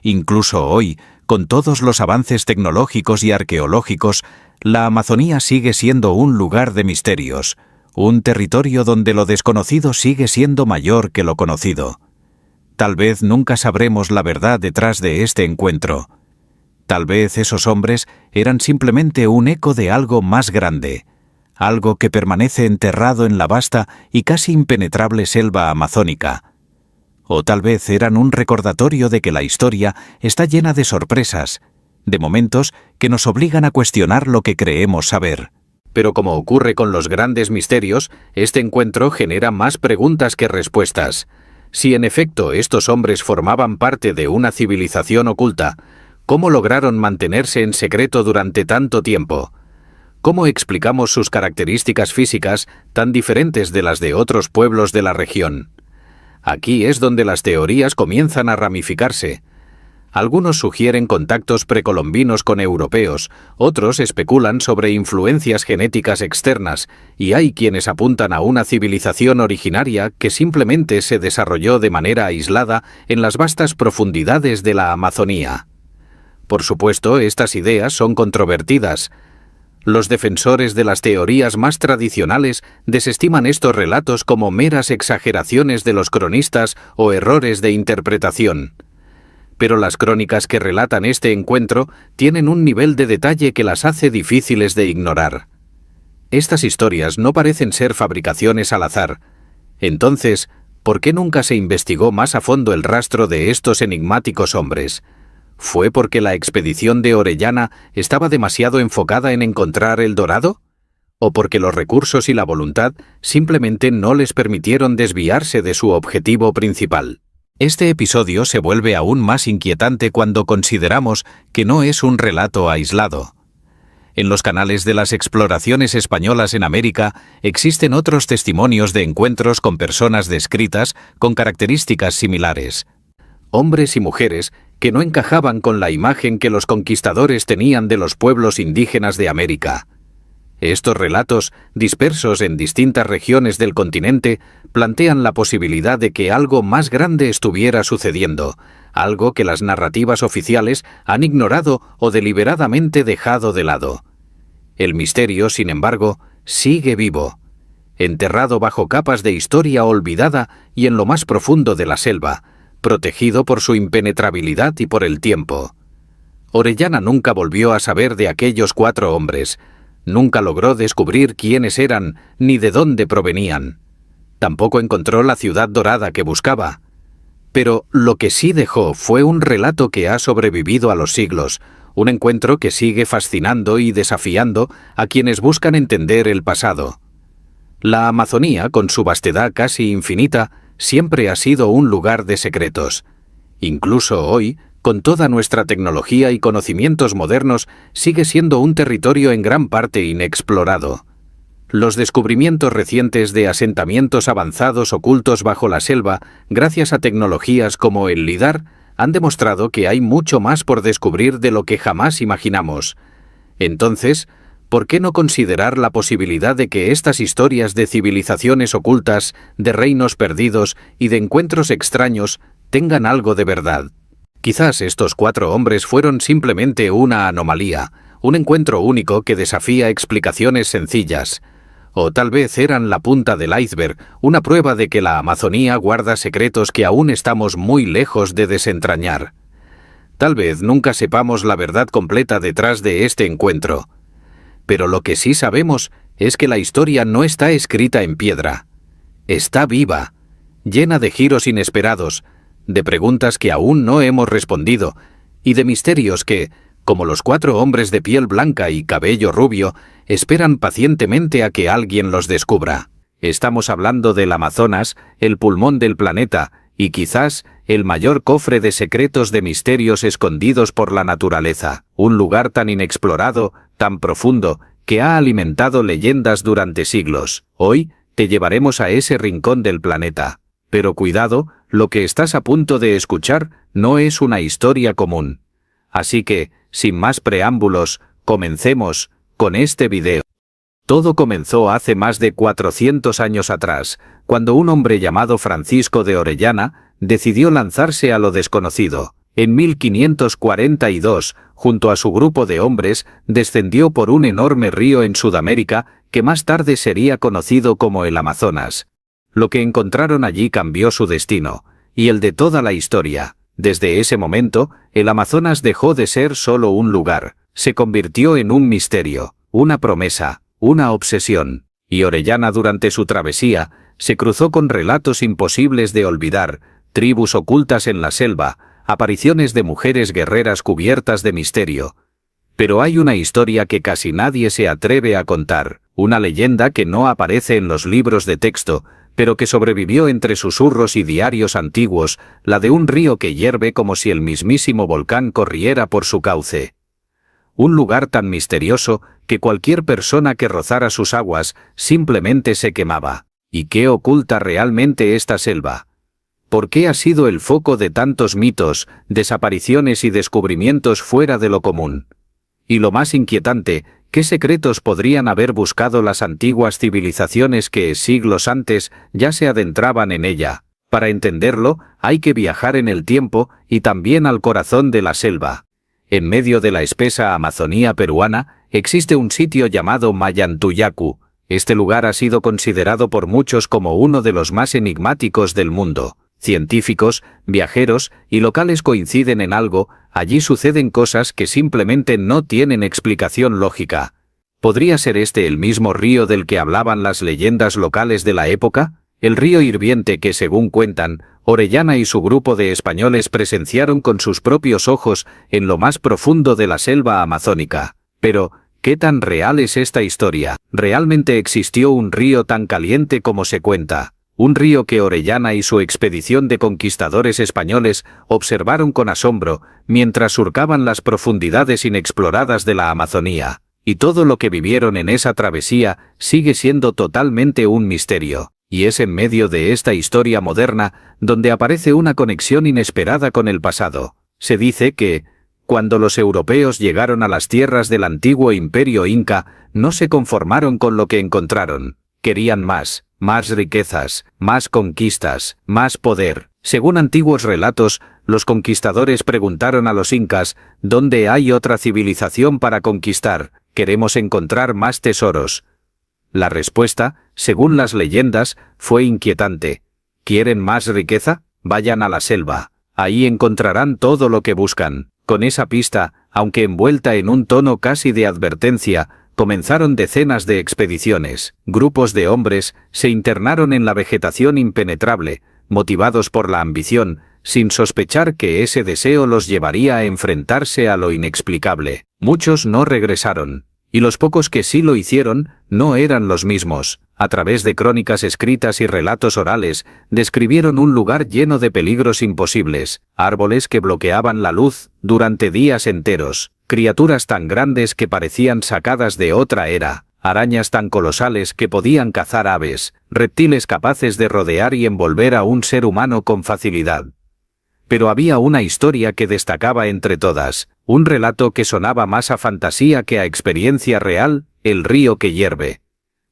Incluso hoy, con todos los avances tecnológicos y arqueológicos, la Amazonía sigue siendo un lugar de misterios, un territorio donde lo desconocido sigue siendo mayor que lo conocido. Tal vez nunca sabremos la verdad detrás de este encuentro. Tal vez esos hombres eran simplemente un eco de algo más grande, algo que permanece enterrado en la vasta y casi impenetrable selva amazónica. O tal vez eran un recordatorio de que la historia está llena de sorpresas, de momentos que nos obligan a cuestionar lo que creemos saber. Pero como ocurre con los grandes misterios, este encuentro genera más preguntas que respuestas. Si en efecto estos hombres formaban parte de una civilización oculta, ¿cómo lograron mantenerse en secreto durante tanto tiempo? ¿Cómo explicamos sus características físicas tan diferentes de las de otros pueblos de la región? Aquí es donde las teorías comienzan a ramificarse. Algunos sugieren contactos precolombinos con europeos, otros especulan sobre influencias genéticas externas, y hay quienes apuntan a una civilización originaria que simplemente se desarrolló de manera aislada en las vastas profundidades de la Amazonía. Por supuesto, estas ideas son controvertidas. Los defensores de las teorías más tradicionales desestiman estos relatos como meras exageraciones de los cronistas o errores de interpretación. Pero las crónicas que relatan este encuentro tienen un nivel de detalle que las hace difíciles de ignorar. Estas historias no parecen ser fabricaciones al azar. Entonces, ¿por qué nunca se investigó más a fondo el rastro de estos enigmáticos hombres? ¿Fue porque la expedición de Orellana estaba demasiado enfocada en encontrar el dorado? ¿O porque los recursos y la voluntad simplemente no les permitieron desviarse de su objetivo principal? Este episodio se vuelve aún más inquietante cuando consideramos que no es un relato aislado. En los canales de las exploraciones españolas en América existen otros testimonios de encuentros con personas descritas con características similares. Hombres y mujeres que no encajaban con la imagen que los conquistadores tenían de los pueblos indígenas de América. Estos relatos, dispersos en distintas regiones del continente, plantean la posibilidad de que algo más grande estuviera sucediendo, algo que las narrativas oficiales han ignorado o deliberadamente dejado de lado. El misterio, sin embargo, sigue vivo, enterrado bajo capas de historia olvidada y en lo más profundo de la selva, protegido por su impenetrabilidad y por el tiempo. Orellana nunca volvió a saber de aquellos 4 hombres, nunca logró descubrir quiénes eran ni de dónde provenían. Tampoco encontró la ciudad dorada que buscaba. Pero lo que sí dejó fue un relato que ha sobrevivido a los siglos, un encuentro que sigue fascinando y desafiando a quienes buscan entender el pasado. La Amazonía, con su vastedad casi infinita, siempre ha sido un lugar de secretos. Incluso hoy, con toda nuestra tecnología y conocimientos modernos, sigue siendo un territorio en gran parte inexplorado. Los descubrimientos recientes de asentamientos avanzados ocultos bajo la selva, gracias a tecnologías como el LIDAR, han demostrado que hay mucho más por descubrir de lo que jamás imaginamos. Entonces, ¿por qué no considerar la posibilidad de que estas historias de civilizaciones ocultas, de reinos perdidos y de encuentros extraños tengan algo de verdad? Quizás estos 4 hombres fueron simplemente una anomalía, un encuentro único que desafía explicaciones sencillas. O tal vez eran la punta del iceberg, una prueba de que la Amazonía guarda secretos que aún estamos muy lejos de desentrañar. Tal vez nunca sepamos la verdad completa detrás de este encuentro. Pero lo que sí sabemos es que la historia no está escrita en piedra. Está viva, llena de giros inesperados, de preguntas que aún no hemos respondido, y de misterios que, como los 4 hombres de piel blanca y cabello rubio, esperan pacientemente a que alguien los descubra. Estamos hablando del Amazonas, el pulmón del planeta, y quizás el mayor cofre de secretos de misterios escondidos por la naturaleza, un lugar tan inexplorado, tan profundo, que ha alimentado leyendas durante siglos. Hoy te llevaremos a ese rincón del planeta. Pero cuidado, lo que estás a punto de escuchar no es una historia común. Así que, sin más preámbulos, comencemos con este video. Todo comenzó hace más de 400 años atrás, cuando un hombre llamado Francisco de Orellana decidió lanzarse a lo desconocido. En 1542, junto a su grupo de hombres, descendió por un enorme río en Sudamérica que más tarde sería conocido como el Amazonas. Lo que encontraron allí cambió su destino, y el de toda la historia. Desde ese momento, el Amazonas dejó de ser solo un lugar, se convirtió en un misterio, una promesa, una obsesión, y Orellana durante su travesía se cruzó con relatos imposibles de olvidar, tribus ocultas en la selva, apariciones de mujeres guerreras cubiertas de misterio. Pero hay una historia que casi nadie se atreve a contar, una leyenda que no aparece en los libros de texto, pero que sobrevivió entre susurros y diarios antiguos, la de un río que hierve como si el mismísimo volcán corriera por su cauce. un lugar tan misterioso que cualquier persona que rozara sus aguas simplemente se quemaba. ¿Y qué oculta realmente esta selva? ¿Por qué ha sido el foco de tantos mitos, desapariciones y descubrimientos fuera de lo común? Y lo más inquietante, ¿qué secretos podrían haber buscado las antiguas civilizaciones que, siglos antes, ya se adentraban en ella? Para entenderlo, hay que viajar en el tiempo y también al corazón de la selva. En medio de la espesa Amazonía peruana, existe un sitio llamado Mayantuyacu. Este lugar ha sido considerado por muchos como uno de los más enigmáticos del mundo. Científicos, viajeros y locales coinciden en algo: allí suceden cosas que simplemente no tienen explicación lógica. ¿Podría ser este el mismo río del que hablaban las leyendas locales de la época? El río hirviente que, según cuentan, Orellana y su grupo de españoles presenciaron con sus propios ojos en lo más profundo de la selva amazónica. Pero, ¿qué tan real es esta historia? ¿Realmente existió un río tan caliente como se cuenta? Un río que Orellana y su expedición de conquistadores españoles observaron con asombro mientras surcaban las profundidades inexploradas de la Amazonía. Y todo lo que vivieron en esa travesía sigue siendo totalmente un misterio. Y es en medio de esta historia moderna donde aparece una conexión inesperada con el pasado. Se dice que, cuando los europeos llegaron a las tierras del antiguo imperio inca, no se conformaron con lo que encontraron. Querían más riquezas, más conquistas, más poder. Según antiguos relatos, los conquistadores preguntaron a los incas: ¿dónde hay otra civilización para conquistar? Queremos encontrar más tesoros. La respuesta, según las leyendas, fue inquietante. ¿Quieren más riqueza? Vayan a la selva. Ahí encontrarán todo lo que buscan. Con esa pista, aunque envuelta en un tono casi de advertencia, comenzaron decenas de expediciones. Grupos de hombres se internaron en la vegetación impenetrable, motivados por la ambición, sin sospechar que ese deseo los llevaría a enfrentarse a lo inexplicable. Muchos no regresaron. Y los pocos que sí lo hicieron no eran los mismos. A través de crónicas escritas y relatos orales, describieron un lugar lleno de peligros imposibles, árboles que bloqueaban la luz durante días enteros, criaturas tan grandes que parecían sacadas de otra era, arañas tan colosales que podían cazar aves, reptiles capaces de rodear y envolver a un ser humano con facilidad. Pero había una historia que destacaba entre todas, un relato que sonaba más a fantasía que a experiencia real: el río que hierve.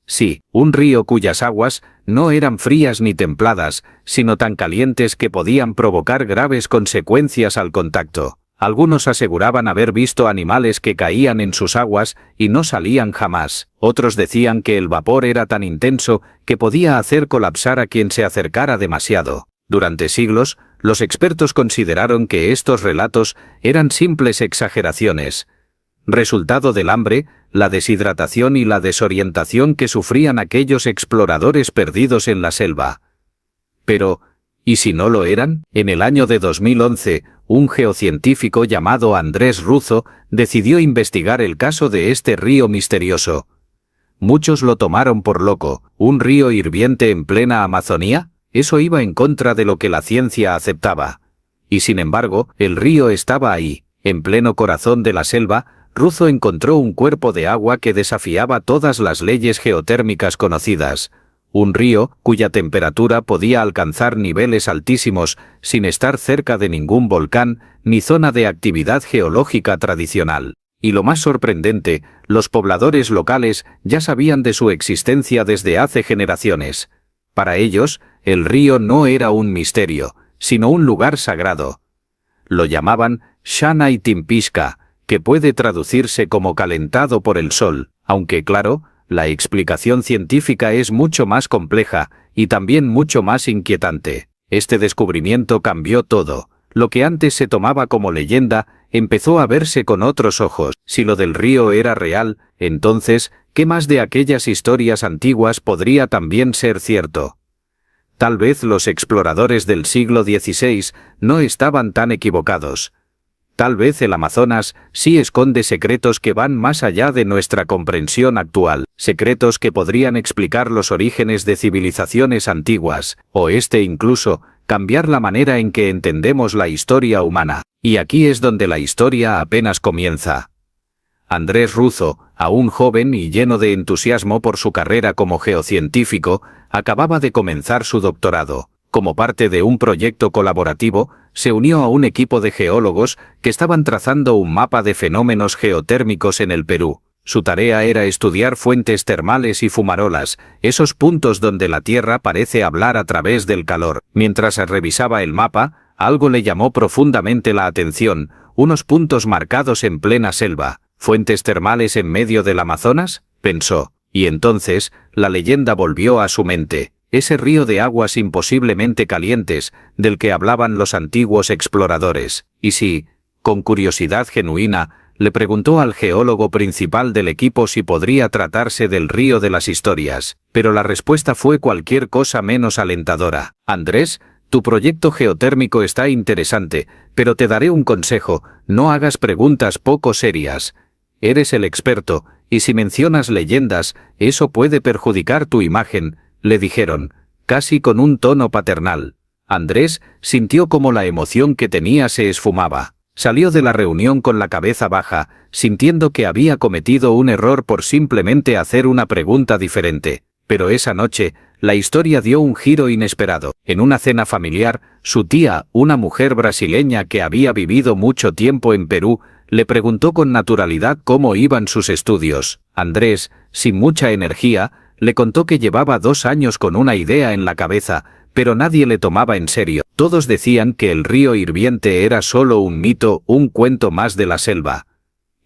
Sí, un río cuyas aguas no eran frías ni templadas, sino tan calientes que podían provocar graves consecuencias al contacto. Algunos aseguraban haber visto animales que caían en sus aguas y no salían jamás. Otros decían que el vapor era tan intenso que podía hacer colapsar a quien se acercara demasiado. Durante siglos, los expertos consideraron que estos relatos eran simples exageraciones, resultado del hambre, la deshidratación y la desorientación que sufrían aquellos exploradores perdidos en la selva. Pero, ¿y si no lo eran? En el año de 2011, un geocientífico llamado Andrés Ruzo decidió investigar el caso de este río misterioso. Muchos lo tomaron por loco. ¿Un río hirviente en plena Amazonía? Eso iba en contra de lo que la ciencia aceptaba. Y sin embargo, el río estaba ahí. En pleno corazón de la selva, Ruzo encontró un cuerpo de agua que desafiaba todas las leyes geotérmicas conocidas. Un río cuya temperatura podía alcanzar niveles altísimos sin estar cerca de ningún volcán ni zona de actividad geológica tradicional. Y lo más sorprendente, los pobladores locales ya sabían de su existencia desde hace generaciones. Para ellos, el río no era un misterio, sino un lugar sagrado. Lo llamaban Shana Timpishka, que puede traducirse como calentado por el sol, aunque claro, la explicación científica es mucho más compleja y también mucho más inquietante. Este descubrimiento cambió todo. Lo que antes se tomaba como leyenda empezó a verse con otros ojos. Si lo del río era real, entonces, ¿qué más de aquellas historias antiguas podría también ser cierto? Tal vez los exploradores del siglo XVI no estaban tan equivocados. Tal vez el Amazonas sí esconde secretos que van más allá de nuestra comprensión actual, secretos que podrían explicar los orígenes de civilizaciones antiguas, o incluso, cambiar la manera en que entendemos la historia humana. Y aquí es donde la historia apenas comienza. Andrés Ruzo, aún joven y lleno de entusiasmo por su carrera como geocientífico, acababa de comenzar su doctorado. Como parte de un proyecto colaborativo, se unió a un equipo de geólogos que estaban trazando un mapa de fenómenos geotérmicos en el Perú. Su tarea era estudiar fuentes termales y fumarolas, esos puntos donde la Tierra parece hablar a través del calor. Mientras revisaba el mapa, algo le llamó profundamente la atención: unos puntos marcados en plena selva. ¿Fuentes termales en medio del Amazonas?, pensó, y entonces la leyenda volvió a su mente. Ese río de aguas imposiblemente calientes, del que hablaban los antiguos exploradores. Y sí, con curiosidad genuina, le preguntó al geólogo principal del equipo si podría tratarse del río de las historias, pero la respuesta fue cualquier cosa menos alentadora. Andrés, tu proyecto geotérmico está interesante, pero te daré un consejo: no hagas preguntas poco serias. Eres el experto, y si mencionas leyendas, eso puede perjudicar tu imagen, le dijeron, casi con un tono paternal. Andrés sintió como la emoción que tenía se esfumaba. Salió de la reunión con la cabeza baja, sintiendo que había cometido un error por simplemente hacer una pregunta diferente. Pero esa noche, la historia dio un giro inesperado. En una cena familiar, su tía, una mujer brasileña que había vivido mucho tiempo en Perú, le preguntó con naturalidad cómo iban sus estudios. Andrés, sin mucha energía, le contó que llevaba 2 años con una idea en la cabeza, pero nadie le tomaba en serio. Todos decían que el río hirviente era solo un mito, un cuento más de la selva.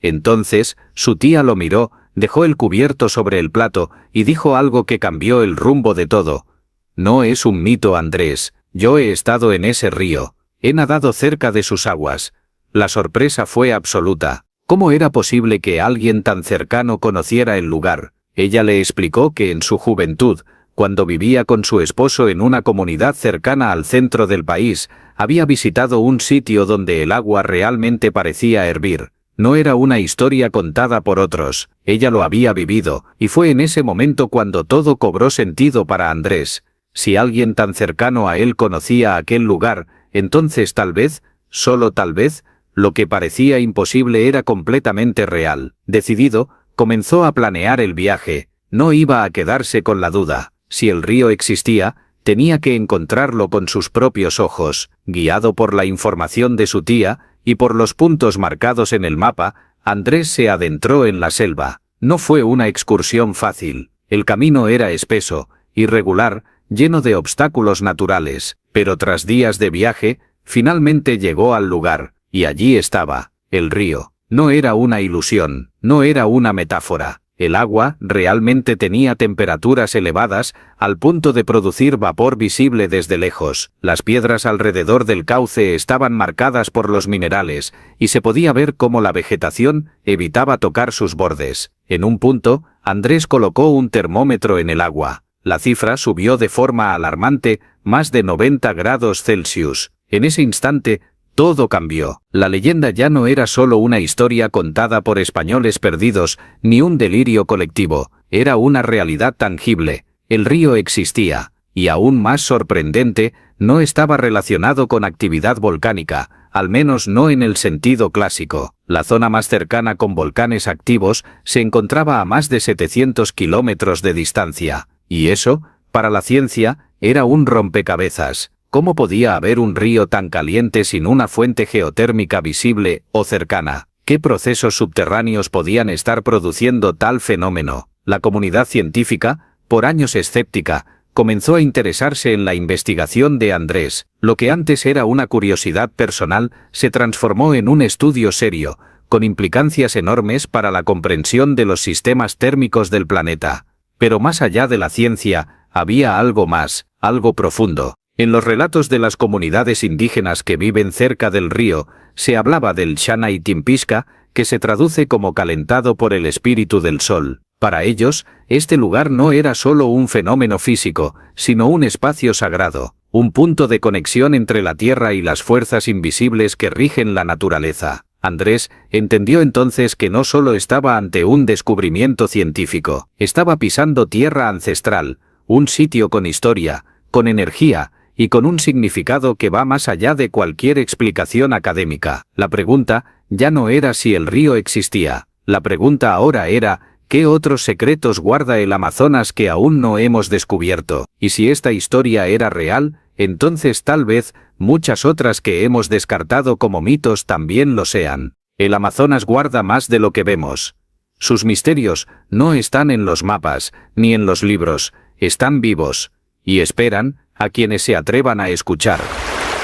Entonces, su tía lo miró, dejó el cubierto sobre el plato y dijo algo que cambió el rumbo de todo. No es un mito, Andrés. Yo he estado en ese río. He nadado cerca de sus aguas. La sorpresa fue absoluta. ¿Cómo era posible que alguien tan cercano conociera el lugar? Ella le explicó que en su juventud, cuando vivía con su esposo en una comunidad cercana al centro del país, había visitado un sitio donde el agua realmente parecía hervir. No era una historia contada por otros, ella lo había vivido, y fue en ese momento cuando todo cobró sentido para Andrés. Si alguien tan cercano a él conocía aquel lugar, entonces tal vez, solo tal vez, lo que parecía imposible era completamente real. Decidido, comenzó a planear el viaje. No iba a quedarse con la duda. Si el río existía, tenía que encontrarlo con sus propios ojos. Guiado por la información de su tía y por los puntos marcados en el mapa, Andrés se adentró en la selva. No fue una excursión fácil. El camino era espeso, irregular, lleno de obstáculos naturales, pero tras días de viaje, finalmente llegó al lugar, y allí estaba, el río. No era una ilusión, no era una metáfora. El agua realmente tenía temperaturas elevadas, al punto de producir vapor visible desde lejos. Las piedras alrededor del cauce estaban marcadas por los minerales, y se podía ver cómo la vegetación evitaba tocar sus bordes. En un punto, Andrés colocó un termómetro en el agua. La cifra subió de forma alarmante, más de 90 grados Celsius. En ese instante, todo cambió. La leyenda ya no era solo una historia contada por españoles perdidos, ni un delirio colectivo. Era una realidad tangible. El río existía, y aún más sorprendente, no estaba relacionado con actividad volcánica, al menos no en el sentido clásico. La zona más cercana con volcanes activos se encontraba a más de 700 kilómetros de distancia. Y eso, para la ciencia, era un rompecabezas. ¿Cómo podía haber un río tan caliente sin una fuente geotérmica visible o cercana? ¿Qué procesos subterráneos podían estar produciendo tal fenómeno? La comunidad científica, por años escéptica, comenzó a interesarse en la investigación de Andrés. Lo que antes era una curiosidad personal se transformó en un estudio serio, con implicancias enormes para la comprensión de los sistemas térmicos del planeta. Pero más allá de la ciencia, había algo más, algo profundo. En los relatos de las comunidades indígenas que viven cerca del río, se hablaba del Xanay Timpisca, que se traduce como calentado por el espíritu del sol. Para ellos, este lugar no era solo un fenómeno físico, sino un espacio sagrado, un punto de conexión entre la tierra y las fuerzas invisibles que rigen la naturaleza. Andrés entendió entonces que no solo estaba ante un descubrimiento científico, estaba pisando tierra ancestral, un sitio con historia, con energía, y con un significado que va más allá de cualquier explicación académica. La pregunta ya no era si el río existía. La pregunta ahora era, ¿qué otros secretos guarda el Amazonas que aún no hemos descubierto? Y si esta historia era real, entonces tal vez muchas otras que hemos descartado como mitos también lo sean. El Amazonas guarda más de lo que vemos. Sus misterios no están en los mapas, ni en los libros, están vivos, y esperan a quienes se atrevan a escuchar.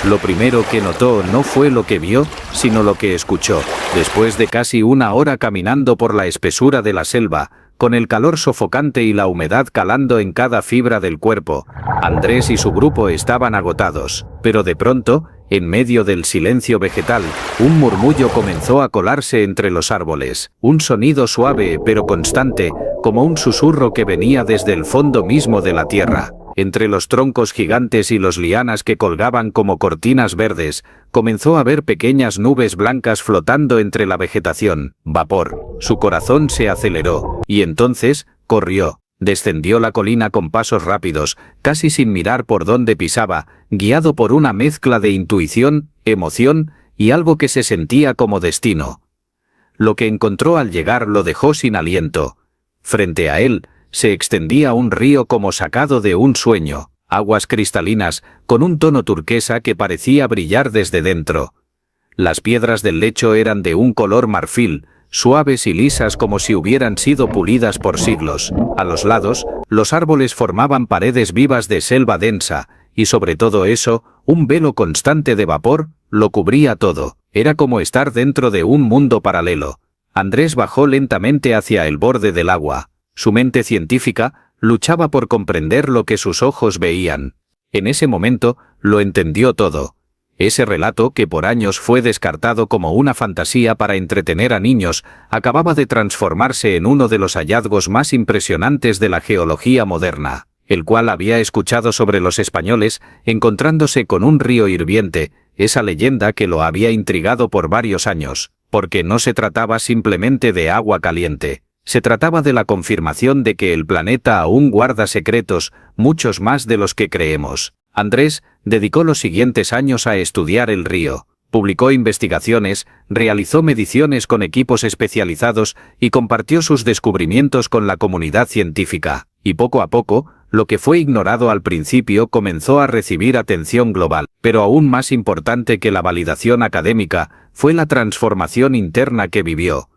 Lo primero que notó no fue lo que vio, sino lo que escuchó. Después de casi una hora caminando por la espesura de la selva, con el calor sofocante y la humedad calando en cada fibra del cuerpo, Andrés y su grupo estaban agotados. Pero de pronto, en medio del silencio vegetal, un murmullo comenzó a colarse entre los árboles. Un sonido suave pero constante, como un susurro que venía desde el fondo mismo de la tierra. Entre los troncos gigantes y los lianas que colgaban como cortinas verdes, comenzó a ver pequeñas nubes blancas flotando entre la vegetación. Vapor. Su corazón se aceleró, y entonces, corrió. Descendió la colina con pasos rápidos, casi sin mirar por dónde pisaba, guiado por una mezcla de intuición, emoción y algo que se sentía como destino. Lo que encontró al llegar lo dejó sin aliento. Frente a él, se extendía un río como sacado de un sueño, aguas cristalinas, con un tono turquesa que parecía brillar desde dentro. Las piedras del lecho eran de un color marfil, suaves y lisas como si hubieran sido pulidas por siglos. A los lados, los árboles formaban paredes vivas de selva densa, y sobre todo eso, un velo constante de vapor, lo cubría todo. Era como estar dentro de un mundo paralelo. Andrés bajó lentamente hacia el borde del agua. Su mente científica luchaba por comprender lo que sus ojos veían. En ese momento, lo entendió todo. Ese relato, que por años fue descartado como una fantasía para entretener a niños, acababa de transformarse en uno de los hallazgos más impresionantes de la geología moderna, el cual había escuchado sobre los españoles encontrándose con un río hirviente, esa leyenda que lo había intrigado por varios años, porque no se trataba simplemente de agua caliente. Se trataba de la confirmación de que el planeta aún guarda secretos, muchos más de los que creemos. Andrés dedicó los siguientes años a estudiar el río, publicó investigaciones, realizó mediciones con equipos especializados y compartió sus descubrimientos con la comunidad científica. Y poco a poco, lo que fue ignorado al principio comenzó a recibir atención global. Pero aún más importante que la validación académica fue la transformación interna que vivió.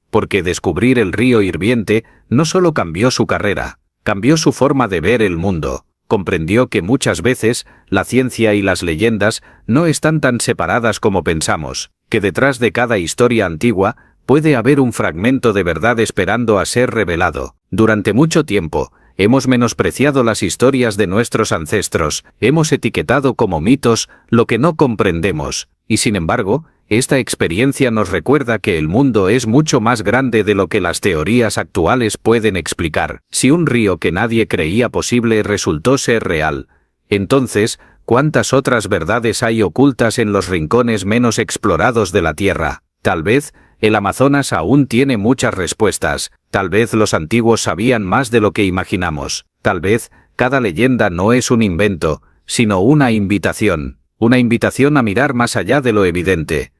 Porque descubrir el río hirviente no solo cambió su carrera, cambió su forma de ver el mundo. Comprendió que muchas veces la ciencia y las leyendas no están tan separadas como pensamos, que detrás de cada historia antigua puede haber un fragmento de verdad esperando a ser revelado. Durante mucho tiempo, hemos menospreciado las historias de nuestros ancestros, hemos etiquetado como mitos lo que no comprendemos, y sin embargo, esta experiencia nos recuerda que el mundo es mucho más grande de lo que las teorías actuales pueden explicar. Si un río que nadie creía posible resultó ser real, entonces, ¿cuántas otras verdades hay ocultas en los rincones menos explorados de la Tierra? Tal vez, el Amazonas aún tiene muchas respuestas, tal vez los antiguos sabían más de lo que imaginamos, tal vez, cada leyenda no es un invento, sino una invitación a mirar más allá de lo evidente,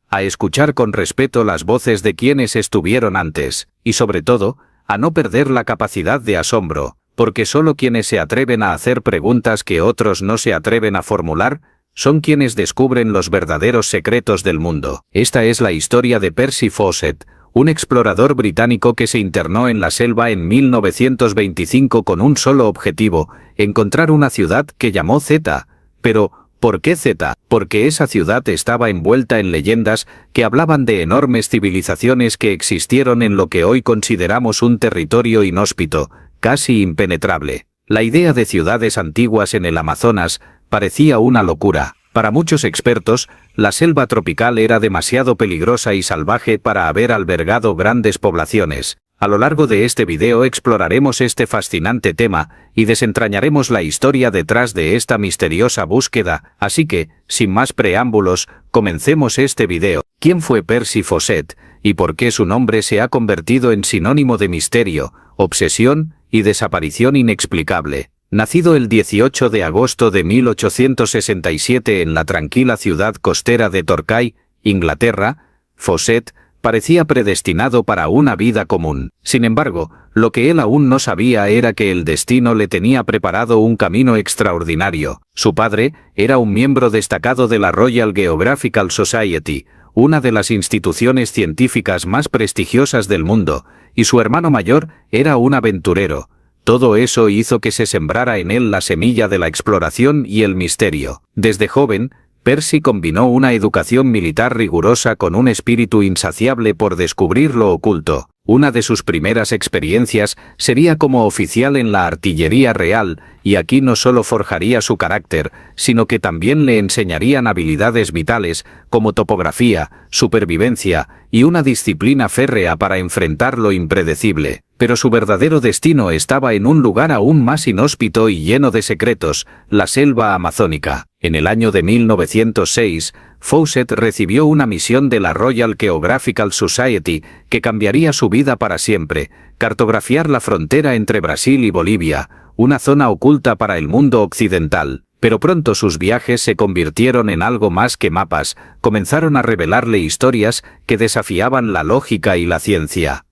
a escuchar con respeto las voces de quienes estuvieron antes, y sobre todo, a no perder la capacidad de asombro, porque solo quienes se atreven a hacer preguntas que otros no se atreven a formular, son quienes descubren los verdaderos secretos del mundo. Esta es la historia de Percy Fawcett, un explorador británico que se internó en la selva en 1925 con un solo objetivo, encontrar una ciudad que llamó Zeta. Pero, ¿por qué Zeta? Porque esa ciudad estaba envuelta en leyendas que hablaban de enormes civilizaciones que existieron en lo que hoy consideramos un territorio inhóspito, casi impenetrable. La idea de ciudades antiguas en el Amazonas parecía una locura. Para muchos expertos, la selva tropical era demasiado peligrosa y salvaje para haber albergado grandes poblaciones. A lo largo de este video exploraremos este fascinante tema y desentrañaremos la historia detrás de esta misteriosa búsqueda, así que, sin más preámbulos, comencemos este video. ¿Quién fue Percy Fawcett y por qué su nombre se ha convertido en sinónimo de misterio, obsesión y desaparición inexplicable? Nacido el 18 de agosto de 1867 en la tranquila ciudad costera de Torquay, Inglaterra, Fawcett parecía predestinado para una vida común. Sin embargo, lo que él aún no sabía era que el destino le tenía preparado un camino extraordinario. Su padre era un miembro destacado de la Royal Geographical Society, una de las instituciones científicas más prestigiosas del mundo, y su hermano mayor era un aventurero. Todo eso hizo que se sembrara en él la semilla de la exploración y el misterio. Desde joven, Percy combinó una educación militar rigurosa con un espíritu insaciable por descubrir lo oculto. Una de sus primeras experiencias sería como oficial en la artillería real, y aquí no solo forjaría su carácter, sino que también le enseñarían habilidades vitales como topografía, supervivencia y una disciplina férrea para enfrentar lo impredecible. Pero su verdadero destino estaba en un lugar aún más inhóspito y lleno de secretos, la selva amazónica. En el año de 1906, Fawcett recibió una misión de la Royal Geographical Society que cambiaría su vida para siempre: cartografiar la frontera entre Brasil y Bolivia, una zona oculta para el mundo occidental. Pero pronto sus viajes se convirtieron en algo más que mapas, comenzaron a revelarle historias que desafiaban la lógica y la ciencia.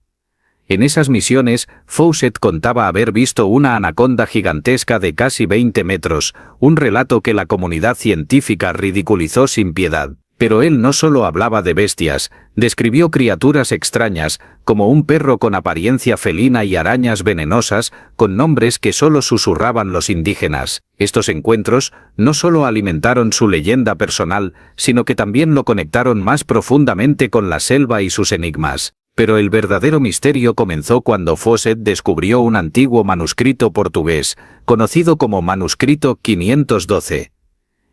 En esas misiones, Fawcett contaba haber visto una anaconda gigantesca de casi 20 metros, un relato que la comunidad científica ridiculizó sin piedad. Pero él no solo hablaba de bestias, describió criaturas extrañas, como un perro con apariencia felina y arañas venenosas, con nombres que solo susurraban los indígenas. Estos encuentros no solo alimentaron su leyenda personal, sino que también lo conectaron más profundamente con la selva y sus enigmas. Pero el verdadero misterio comenzó cuando Fawcett descubrió un antiguo manuscrito portugués, conocido como Manuscrito 512.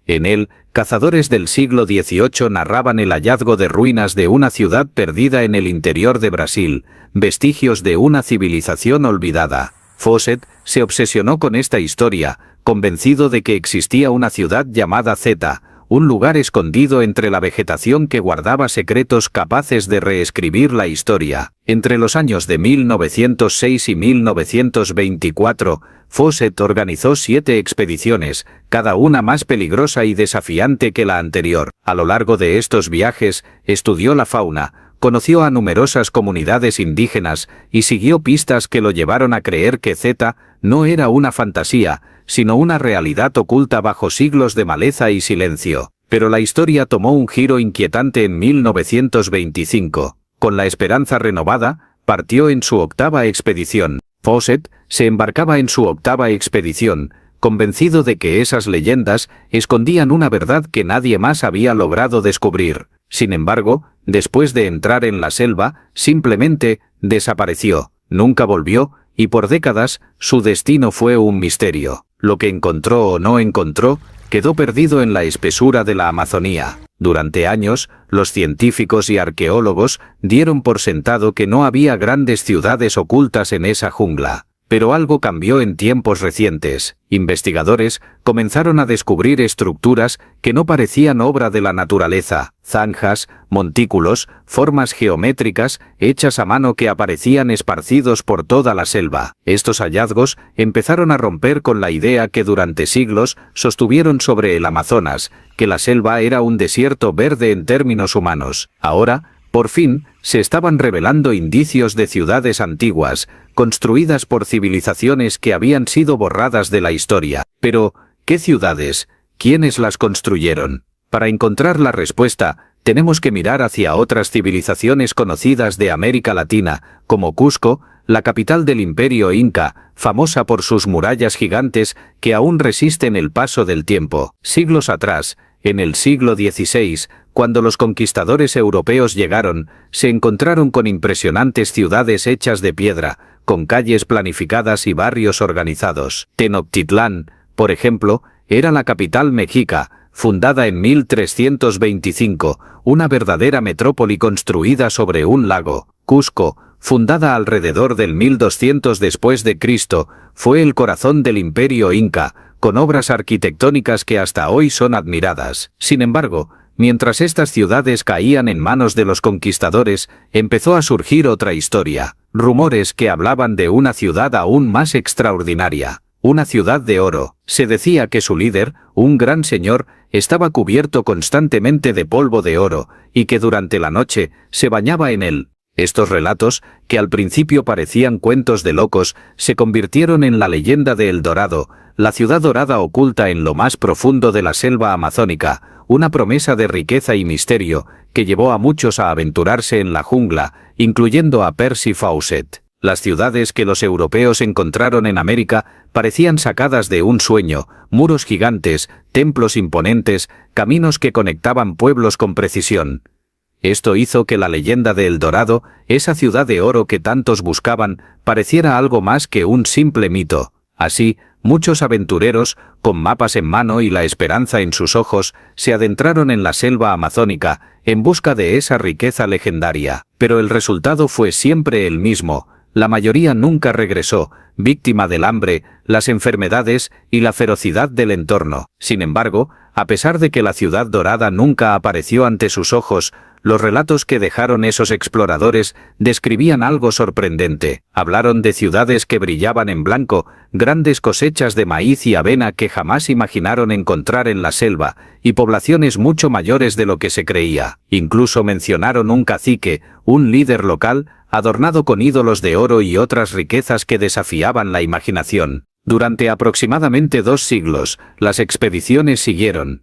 En él, cazadores del siglo XVIII narraban el hallazgo de ruinas de una ciudad perdida en el interior de Brasil, vestigios de una civilización olvidada. Fawcett se obsesionó con esta historia, convencido de que existía una ciudad llamada Zeta, un lugar escondido entre la vegetación que guardaba secretos capaces de reescribir la historia. Entre los años de 1906 y 1924, Fawcett organizó 7 expediciones, cada una más peligrosa y desafiante que la anterior. A lo largo de estos viajes, estudió la fauna, conoció a numerosas comunidades indígenas y siguió pistas que lo llevaron a creer que Zeta no era una fantasía, sino una realidad oculta bajo siglos de maleza y silencio. Pero la historia tomó un giro inquietante en 1925. Con la esperanza renovada, partió en su 8ª expedición. Fawcett se embarcaba en su 8ª expedición, convencido de que esas leyendas escondían una verdad que nadie más había logrado descubrir. Sin embargo, después de entrar en la selva, simplemente desapareció. Nunca volvió, y por décadas, su destino fue un misterio. Lo que encontró o no encontró, quedó perdido en la espesura de la Amazonía. Durante años, los científicos y arqueólogos dieron por sentado que no había grandes ciudades ocultas en esa jungla. Pero algo cambió en tiempos recientes. Investigadores comenzaron a descubrir estructuras que no parecían obra de la naturaleza: zanjas, montículos, formas geométricas hechas a mano que aparecían esparcidos por toda la selva. Estos hallazgos empezaron a romper con la idea que durante siglos sostuvieron sobre el Amazonas, que la selva era un desierto verde en términos humanos. Ahora, por fin, se estaban revelando indicios de ciudades antiguas, construidas por civilizaciones que habían sido borradas de la historia. Pero, ¿qué ciudades? ¿Quiénes las construyeron? Para encontrar la respuesta, tenemos que mirar hacia otras civilizaciones conocidas de América Latina, como Cusco, la capital del Imperio Inca, famosa por sus murallas gigantes que aún resisten el paso del tiempo. Siglos atrás, en el siglo XVI, cuando los conquistadores europeos llegaron, se encontraron con impresionantes ciudades hechas de piedra, con calles planificadas y barrios organizados. Tenochtitlán, por ejemplo, era la capital mexica, fundada en 1325, una verdadera metrópoli construida sobre un lago. Cusco, fundada alrededor del 1200 después de Cristo, fue el corazón del Imperio Inca, con obras arquitectónicas que hasta hoy son admiradas. Sin embargo, mientras estas ciudades caían en manos de los conquistadores, empezó a surgir otra historia, rumores que hablaban de una ciudad aún más extraordinaria. una ciudad de oro. Se decía que su líder, un gran señor, estaba cubierto constantemente de polvo de oro, y que durante la noche se bañaba en él. Estos relatos, que al principio parecían cuentos de locos, se convirtieron en la leyenda de El Dorado, la ciudad dorada oculta en lo más profundo de la selva amazónica, una promesa de riqueza y misterio que llevó a muchos a aventurarse en la jungla, incluyendo a Percy Fawcett. Las ciudades que los europeos encontraron en América parecían sacadas de un sueño, muros gigantes, templos imponentes, caminos que conectaban pueblos con precisión. Esto hizo que la leyenda de El Dorado, esa ciudad de oro que tantos buscaban, pareciera algo más que un simple mito. Así, muchos aventureros, con mapas en mano y la esperanza en sus ojos, se adentraron en la selva amazónica, en busca de esa riqueza legendaria. Pero el resultado fue siempre el mismo. La mayoría nunca regresó, víctima del hambre, las enfermedades y la ferocidad del entorno. Sin embargo, a pesar de que la ciudad dorada nunca apareció ante sus ojos, los relatos que dejaron esos exploradores describían algo sorprendente. Hablaron de ciudades que brillaban en blanco, grandes cosechas de maíz y avena que jamás imaginaron encontrar en la selva, y poblaciones mucho mayores de lo que se creía. Incluso mencionaron un cacique, un líder local, adornado con ídolos de oro y otras riquezas que desafiaban la imaginación. Durante aproximadamente 2 siglos, las expediciones siguieron.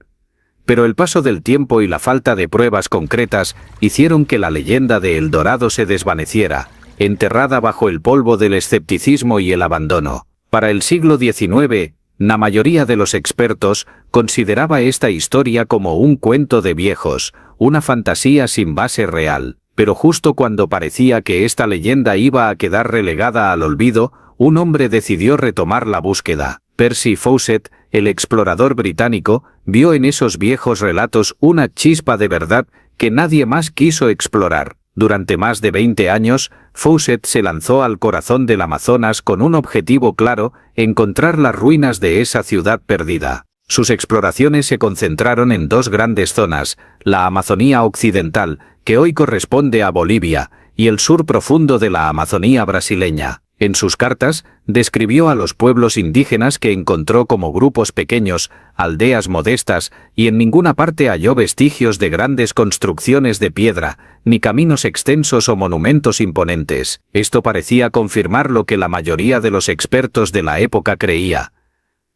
Pero el paso del tiempo y la falta de pruebas concretas hicieron que la leyenda de El Dorado se desvaneciera, enterrada bajo el polvo del escepticismo y el abandono. Para el siglo XIX, la mayoría de los expertos consideraba esta historia como un cuento de viejos, una fantasía sin base real. Pero justo cuando parecía que esta leyenda iba a quedar relegada al olvido, un hombre decidió retomar la búsqueda. Percy Fawcett, el explorador británico, vio en esos viejos relatos una chispa de verdad que nadie más quiso explorar. Durante más de 20 años, Fawcett se lanzó al corazón del Amazonas con un objetivo claro: encontrar las ruinas de esa ciudad perdida. Sus exploraciones se concentraron en 2 grandes zonas, la Amazonía Occidental, que hoy corresponde a Bolivia, y el sur profundo de la Amazonía brasileña. En sus cartas, describió a los pueblos indígenas que encontró como grupos pequeños, aldeas modestas, y en ninguna parte halló vestigios de grandes construcciones de piedra, ni caminos extensos o monumentos imponentes. Esto parecía confirmar lo que la mayoría de los expertos de la época creía.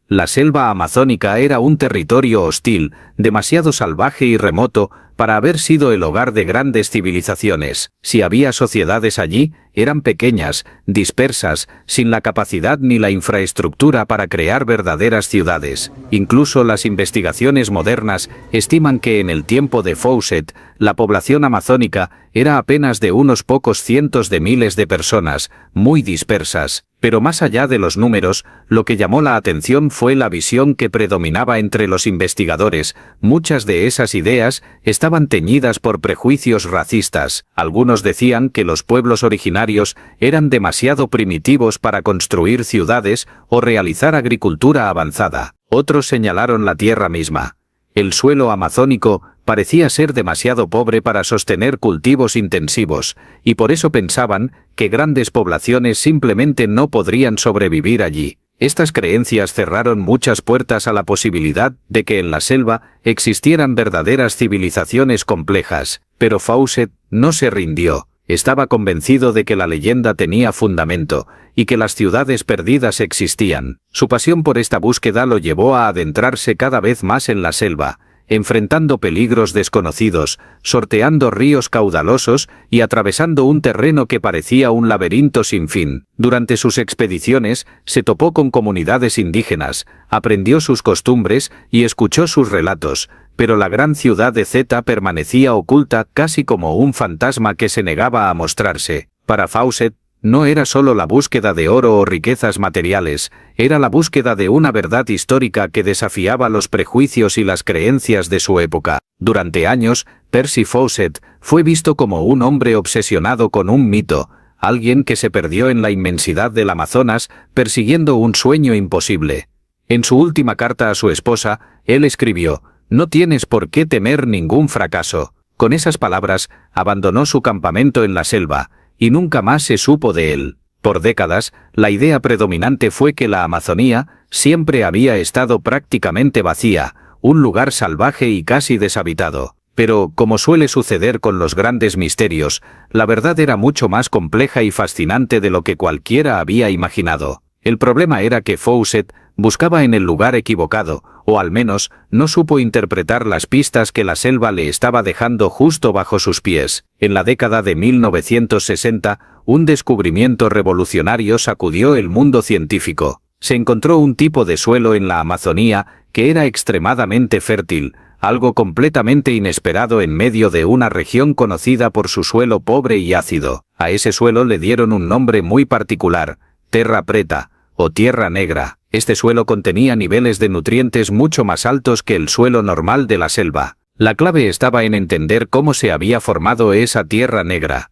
La selva amazónica era un territorio hostil, demasiado salvaje y remoto para haber sido el hogar de grandes civilizaciones. Si había sociedades allí, eran pequeñas, dispersas, sin la capacidad ni la infraestructura para crear verdaderas ciudades. Incluso las investigaciones modernas estiman que en el tiempo de Fawcett, la población amazónica era apenas de unos pocos cientos de miles de personas, muy dispersas. Pero más allá de los números, lo que llamó la atención fue la visión que predominaba entre los investigadores. Muchas de esas ideas estaban teñidas por prejuicios racistas. Algunos decían que los pueblos originarios eran demasiado primitivos para construir ciudades o realizar agricultura avanzada. Otros señalaron la tierra misma. El suelo amazónico parecía ser demasiado pobre para sostener cultivos intensivos, y por eso pensaban que grandes poblaciones simplemente no podrían sobrevivir allí. Estas creencias cerraron muchas puertas a la posibilidad de que en la selva existieran verdaderas civilizaciones complejas. Pero Fawcett no se rindió. Estaba convencido de que la leyenda tenía fundamento y que las ciudades perdidas existían. Su pasión por esta búsqueda lo llevó a adentrarse cada vez más en la selva, enfrentando peligros desconocidos, sorteando ríos caudalosos y atravesando un terreno que parecía un laberinto sin fin. Durante sus expediciones, se topó con comunidades indígenas, aprendió sus costumbres y escuchó sus relatos, pero la gran ciudad de Zeta permanecía oculta, casi como un fantasma que se negaba a mostrarse. Para Fawcett, no era solo la búsqueda de oro o riquezas materiales, era la búsqueda de una verdad histórica que desafiaba los prejuicios y las creencias de su época. Durante años, Percy Fawcett fue visto como un hombre obsesionado con un mito, alguien que se perdió en la inmensidad del Amazonas persiguiendo un sueño imposible. En su última carta a su esposa, él escribió: «No tienes por qué temer ningún fracaso». Con esas palabras, abandonó su campamento en la selva, y nunca más se supo de él. Por décadas, la idea predominante fue que la Amazonía siempre había estado prácticamente vacía, un lugar salvaje y casi deshabitado. Pero, como suele suceder con los grandes misterios, la verdad era mucho más compleja y fascinante de lo que cualquiera había imaginado. El problema era que Fawcett buscaba en el lugar equivocado, o al menos no supo interpretar las pistas que la selva le estaba dejando justo bajo sus pies. En la década de 1960, un descubrimiento revolucionario sacudió el mundo científico. Se encontró un tipo de suelo en la Amazonía que era extremadamente fértil, algo completamente inesperado en medio de una región conocida por su suelo pobre y ácido. A ese suelo le dieron un nombre muy particular: terra preta, o tierra negra. Este suelo contenía niveles de nutrientes mucho más altos que el suelo normal de la selva. La clave estaba en entender cómo se había formado esa tierra negra.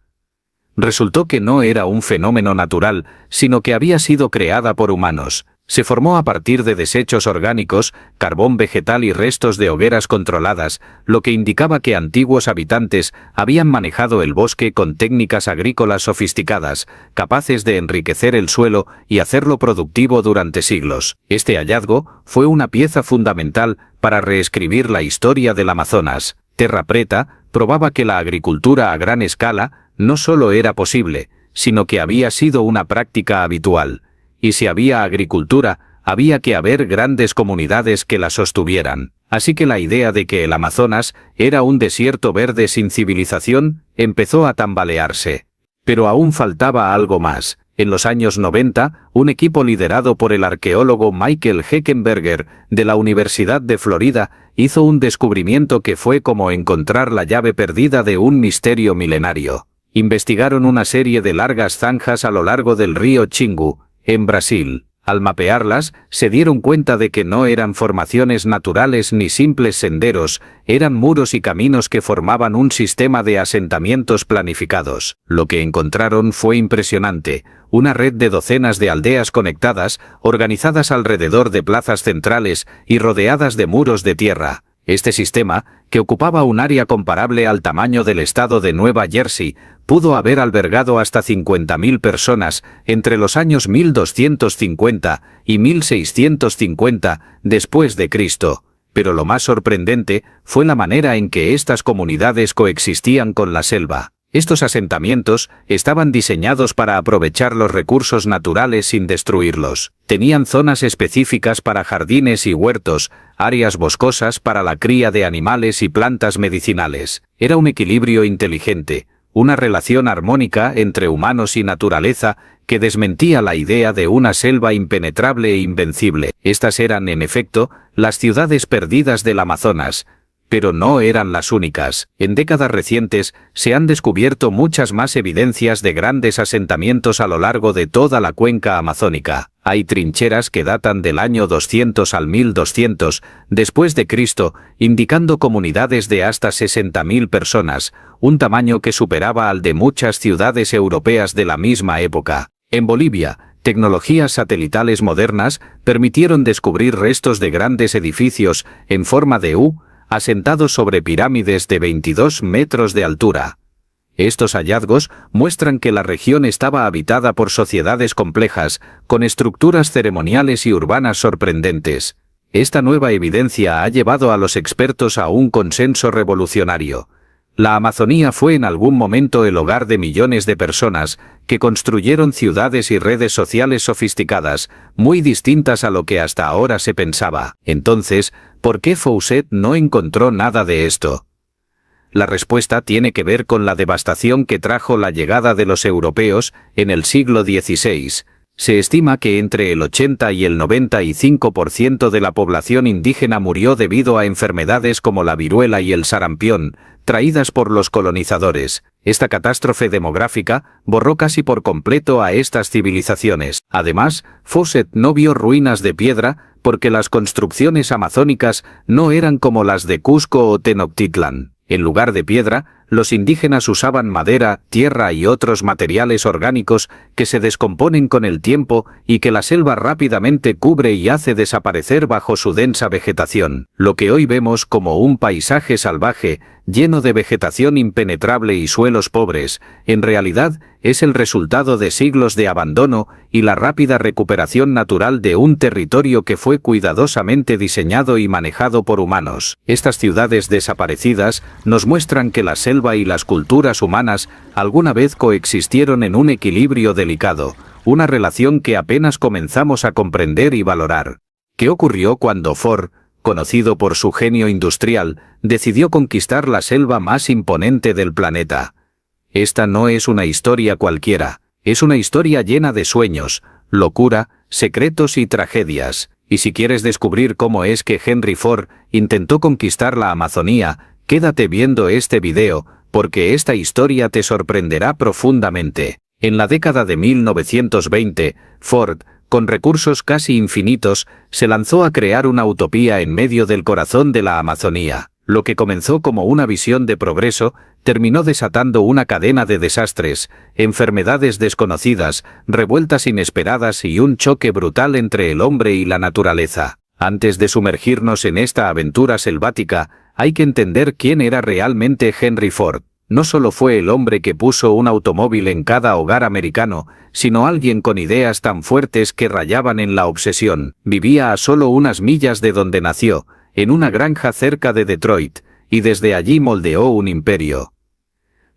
Resultó que no era un fenómeno natural, sino que había sido creada por humanos. Se formó a partir de desechos orgánicos, carbón vegetal y restos de hogueras controladas, lo que indicaba que antiguos habitantes habían manejado el bosque con técnicas agrícolas sofisticadas, capaces de enriquecer el suelo y hacerlo productivo durante siglos. Este hallazgo fue una pieza fundamental para reescribir la historia del Amazonas. Terra Preta probaba que la agricultura a gran escala no solo era posible, sino que había sido una práctica habitual. Y si había agricultura, había que haber grandes comunidades que la sostuvieran. Así que la idea de que el Amazonas era un desierto verde sin civilización empezó a tambalearse. Pero aún faltaba algo más. En los años 90, un equipo liderado por el arqueólogo Michael Heckenberger de la Universidad de Florida hizo un descubrimiento que fue como encontrar la llave perdida de un misterio milenario. Investigaron una serie de largas zanjas a lo largo del río Xingu, en Brasil. Al mapearlas, se dieron cuenta de que no eran formaciones naturales ni simples senderos, eran muros y caminos que formaban un sistema de asentamientos planificados. Lo que encontraron fue impresionante: una red de docenas de aldeas conectadas, organizadas alrededor de plazas centrales y rodeadas de muros de tierra. Este sistema, que ocupaba un área comparable al tamaño del estado de Nueva Jersey, pudo haber albergado hasta 50.000 personas entre los años 1250 y 1650 después de Cristo. Pero lo más sorprendente fue la manera en que estas comunidades coexistían con la selva. Estos asentamientos estaban diseñados para aprovechar los recursos naturales sin destruirlos. Tenían zonas específicas para jardines y huertos, áreas boscosas para la cría de animales y plantas medicinales. Era un equilibrio inteligente, una relación armónica entre humanos y naturaleza que desmentía la idea de una selva impenetrable e invencible. Estas eran, en efecto, las ciudades perdidas del Amazonas. Pero no eran las únicas. En décadas recientes se han descubierto muchas más evidencias de grandes asentamientos a lo largo de toda la cuenca amazónica. Hay trincheras que datan del año 200 al 1200 después de Cristo, indicando comunidades de hasta 60.000 personas, un tamaño que superaba al de muchas ciudades europeas de la misma época. En Bolivia, tecnologías satelitales modernas permitieron descubrir restos de grandes edificios en forma de U, asentados sobre pirámides de 22 metros de altura. Estos hallazgos muestran que la región estaba habitada por sociedades complejas, con estructuras ceremoniales y urbanas sorprendentes. Esta nueva evidencia ha llevado a los expertos a un consenso revolucionario. La Amazonía fue en algún momento el hogar de millones de personas que construyeron ciudades y redes sociales sofisticadas, muy distintas a lo que hasta ahora se pensaba. Entonces, ¿por qué Fawcett no encontró nada de esto? La respuesta tiene que ver con la devastación que trajo la llegada de los europeos en el siglo XVI. Se estima que entre el 80 y el 95% de la población indígena murió debido a enfermedades como la viruela y el sarampión, traídas por los colonizadores. Esta catástrofe demográfica borró casi por completo a estas civilizaciones. Además, Fawcett no vio ruinas de piedra porque las construcciones amazónicas no eran como las de Cusco o Tenochtitlan. En lugar de piedra, los indígenas usaban madera, tierra y otros materiales orgánicos que se descomponen con el tiempo y que la selva rápidamente cubre y hace desaparecer bajo su densa vegetación. Lo que hoy vemos como un paisaje salvaje, lleno de vegetación impenetrable y suelos pobres, en realidad es el resultado de siglos de abandono y la rápida recuperación natural de un territorio que fue cuidadosamente diseñado y manejado por humanos. Estas ciudades desaparecidas nos muestran que la selva y las culturas humanas alguna vez coexistieron en un equilibrio delicado, una relación que apenas comenzamos a comprender y valorar. ¿Qué ocurrió cuando Ford, conocido por su genio industrial, decidió conquistar la selva más imponente del planeta? Esta no es una historia cualquiera, es una historia llena de sueños, locura, secretos y tragedias. Y si quieres descubrir cómo es que Henry Ford intentó conquistar la Amazonía, quédate viendo este video, porque esta historia te sorprenderá profundamente. En la década de 1920, Ford, con recursos casi infinitos, se lanzó a crear una utopía en medio del corazón de la Amazonía. Lo que comenzó como una visión de progreso, terminó desatando una cadena de desastres, enfermedades desconocidas, revueltas inesperadas y un choque brutal entre el hombre y la naturaleza. Antes de sumergirnos en esta aventura selvática, hay que entender quién era realmente Henry Ford. No solo fue el hombre que puso un automóvil en cada hogar americano, sino alguien con ideas tan fuertes que rayaban en la obsesión. Vivía a solo unas millas de donde nació, en una granja cerca de Detroit, y desde allí moldeó un imperio.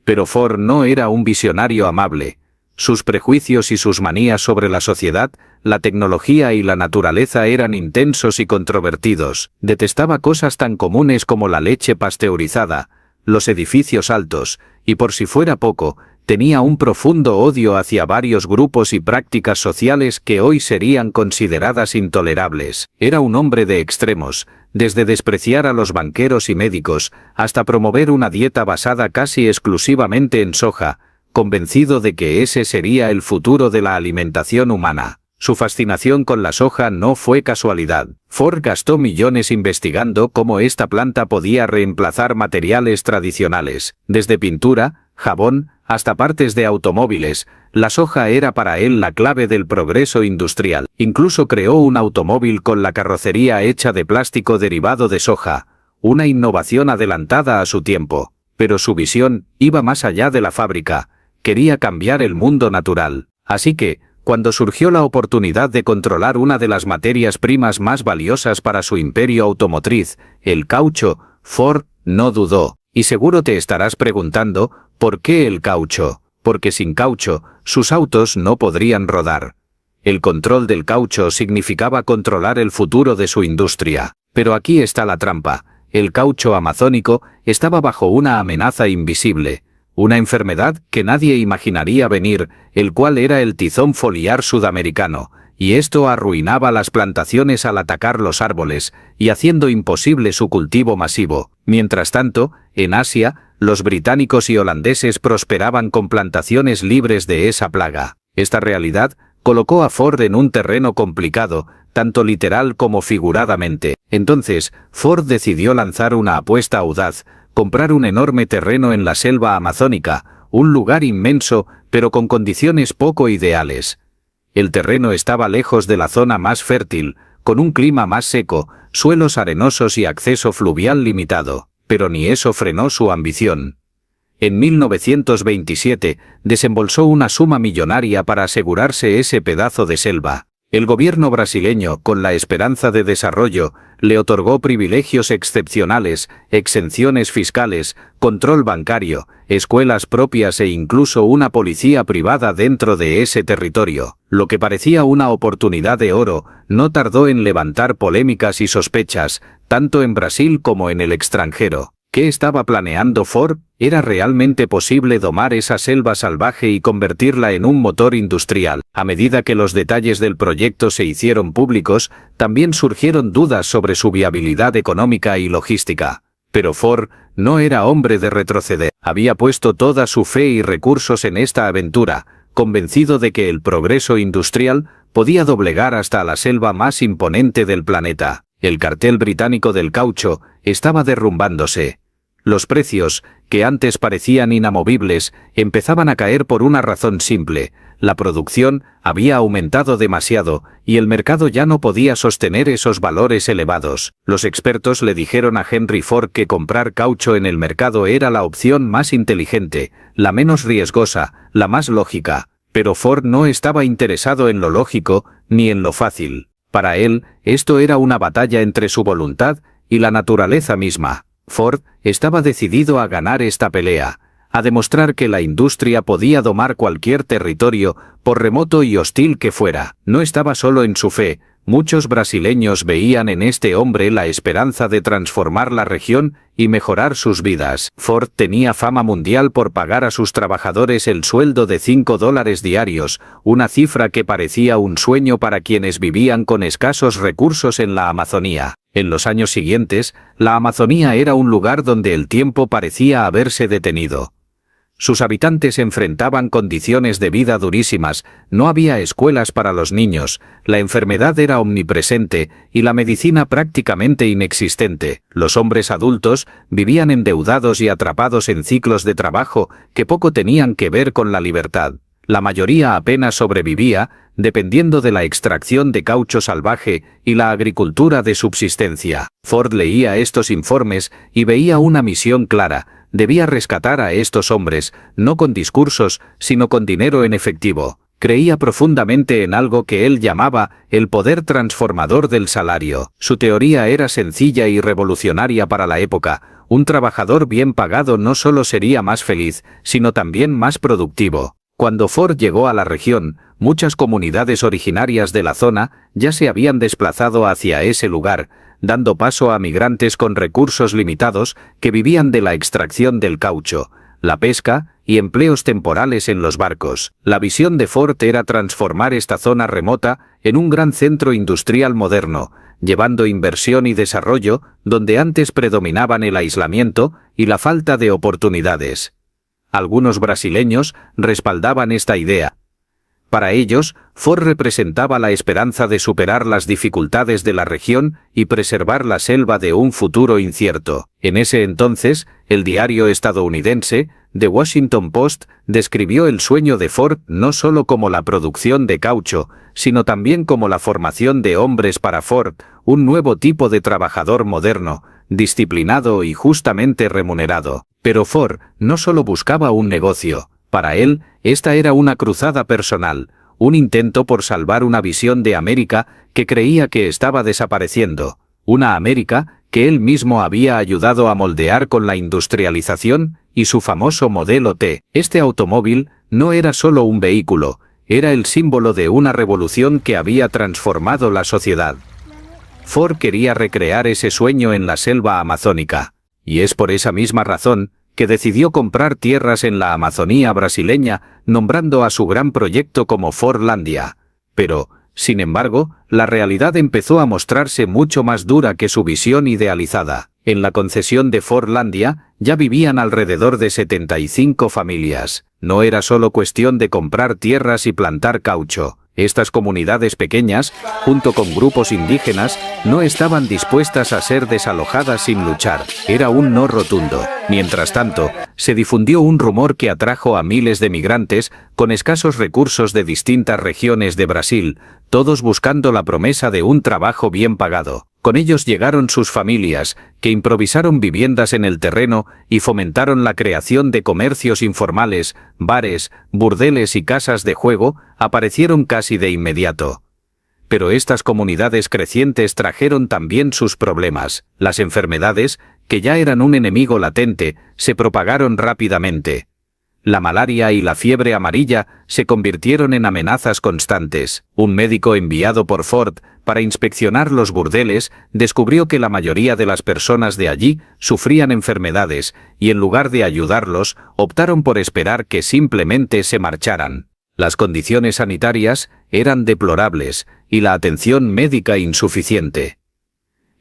Pero Ford no era un visionario amable. Sus prejuicios y sus manías sobre la sociedad, la tecnología y la naturaleza eran intensos y controvertidos. Detestaba cosas tan comunes como la leche pasteurizada, los edificios altos, y por si fuera poco, tenía un profundo odio hacia varios grupos y prácticas sociales que hoy serían consideradas intolerables. Era un hombre de extremos, desde despreciar a los banqueros y médicos, hasta promover una dieta basada casi exclusivamente en soja, convencido de que ese sería el futuro de la alimentación humana. Su fascinación con la soja no fue casualidad. Ford gastó millones investigando cómo esta planta podía reemplazar materiales tradicionales. Desde pintura, jabón, hasta partes de automóviles, la soja era para él la clave del progreso industrial. Incluso creó un automóvil con la carrocería hecha de plástico derivado de soja, una innovación adelantada a su tiempo. Pero su visión iba más allá de la fábrica. Quería cambiar el mundo natural. Así que, cuando surgió la oportunidad de controlar una de las materias primas más valiosas para su imperio automotriz, el caucho, Ford no dudó. Y seguro te estarás preguntando, ¿por qué el caucho? Porque sin caucho, sus autos no podrían rodar. El control del caucho significaba controlar el futuro de su industria. Pero aquí está la trampa. El caucho amazónico estaba bajo una amenaza invisible. Una enfermedad que nadie imaginaría venir, el cual era el tizón foliar sudamericano, y esto arruinaba las plantaciones al atacar los árboles, y haciendo imposible su cultivo masivo. Mientras tanto, en Asia, los británicos y holandeses prosperaban con plantaciones libres de esa plaga. Esta realidad colocó a Ford en un terreno complicado, tanto literal como figuradamente. Entonces, Ford decidió lanzar una apuesta audaz, comprar un enorme terreno en la selva amazónica, un lugar inmenso, pero con condiciones poco ideales. El terreno estaba lejos de la zona más fértil, con un clima más seco, suelos arenosos y acceso fluvial limitado, pero ni eso frenó su ambición. En 1927, desembolsó una suma millonaria para asegurarse ese pedazo de selva. El gobierno brasileño, con la esperanza de desarrollo, le otorgó privilegios excepcionales, exenciones fiscales, control bancario, escuelas propias e incluso una policía privada dentro de ese territorio. Lo que parecía una oportunidad de oro, no tardó en levantar polémicas y sospechas, tanto en Brasil como en el extranjero. ¿Qué estaba planeando Ford? ¿Era realmente posible domar esa selva salvaje y convertirla en un motor industrial? A medida que los detalles del proyecto se hicieron públicos, también surgieron dudas sobre su viabilidad económica y logística. Pero Ford no era hombre de retroceder. Había puesto toda su fe y recursos en esta aventura, convencido de que el progreso industrial podía doblegar hasta la selva más imponente del planeta. El cartel británico del caucho estaba derrumbándose. Los precios, que antes parecían inamovibles, empezaban a caer por una razón simple: la producción había aumentado demasiado y el mercado ya no podía sostener esos valores elevados. Los expertos le dijeron a Henry Ford que comprar caucho en el mercado era la opción más inteligente, la menos riesgosa, la más lógica. Pero Ford no estaba interesado en lo lógico ni en lo fácil. Para él, esto era una batalla entre su voluntad y la naturaleza misma. Ford estaba decidido a ganar esta pelea, a demostrar que la industria podía domar cualquier territorio, por remoto y hostil que fuera. No estaba solo en su fe. Muchos brasileños veían en este hombre la esperanza de transformar la región y mejorar sus vidas. Ford tenía fama mundial por pagar a sus trabajadores el sueldo de $5 diarios, una cifra que parecía un sueño para quienes vivían con escasos recursos en la Amazonía. En los años siguientes, la Amazonía era un lugar donde el tiempo parecía haberse detenido. Sus habitantes enfrentaban condiciones de vida durísimas, no había escuelas para los niños, la enfermedad era omnipresente y la medicina prácticamente inexistente. Los hombres adultos vivían endeudados y atrapados en ciclos de trabajo que poco tenían que ver con la libertad. La mayoría apenas sobrevivía, dependiendo de la extracción de caucho salvaje y la agricultura de subsistencia. Ford leía estos informes y veía una misión clara: debía rescatar a estos hombres, no con discursos, sino con dinero en efectivo. Creía profundamente en algo que él llamaba el poder transformador del salario. Su teoría era sencilla y revolucionaria para la época: un trabajador bien pagado no solo sería más feliz, sino también más productivo. Cuando Ford llegó a la región, muchas comunidades originarias de la zona ya se habían desplazado hacia ese lugar, dando paso a migrantes con recursos limitados que vivían de la extracción del caucho, la pesca y empleos temporales en los barcos. La visión de Ford era transformar esta zona remota en un gran centro industrial moderno, llevando inversión y desarrollo donde antes predominaban el aislamiento y la falta de oportunidades. Algunos brasileños respaldaban esta idea. Para ellos, Ford representaba la esperanza de superar las dificultades de la región y preservar la selva de un futuro incierto. En ese entonces, el diario estadounidense, The Washington Post, describió el sueño de Ford no solo como la producción de caucho, sino también como la formación de hombres para Ford, un nuevo tipo de trabajador moderno, disciplinado y justamente remunerado. Pero Ford no solo buscaba un negocio. Para él, esta era una cruzada personal, un intento por salvar una visión de América que creía que estaba desapareciendo, una América que él mismo había ayudado a moldear con la industrialización y su famoso modelo T. Este automóvil no era solo un vehículo, era el símbolo de una revolución que había transformado la sociedad. Ford quería recrear ese sueño en la selva amazónica, y es por esa misma razón que decidió comprar tierras en la Amazonía brasileña, nombrando a su gran proyecto como Fordlandia. Pero, sin embargo, la realidad empezó a mostrarse mucho más dura que su visión idealizada. En la concesión de Fordlandia ya vivían alrededor de 75 familias. No era solo cuestión de comprar tierras y plantar caucho. Estas comunidades pequeñas, junto con grupos indígenas, no estaban dispuestas a ser desalojadas sin luchar. Era un no rotundo. Mientras tanto, se difundió un rumor que atrajo a miles de migrantes con escasos recursos de distintas regiones de Brasil, todos buscando la promesa de un trabajo bien pagado. Con ellos llegaron sus familias, que improvisaron viviendas en el terreno y fomentaron la creación de comercios informales, bares, burdeles y casas de juego, aparecieron casi de inmediato. Pero estas comunidades crecientes trajeron también sus problemas. Las enfermedades, que ya eran un enemigo latente, se propagaron rápidamente. La malaria y la fiebre amarilla se convirtieron en amenazas constantes. Un médico enviado por Ford para inspeccionar los burdeles descubrió que la mayoría de las personas de allí sufrían enfermedades y en lugar de ayudarlos, optaron por esperar que simplemente se marcharan. Las condiciones sanitarias eran deplorables y la atención médica insuficiente.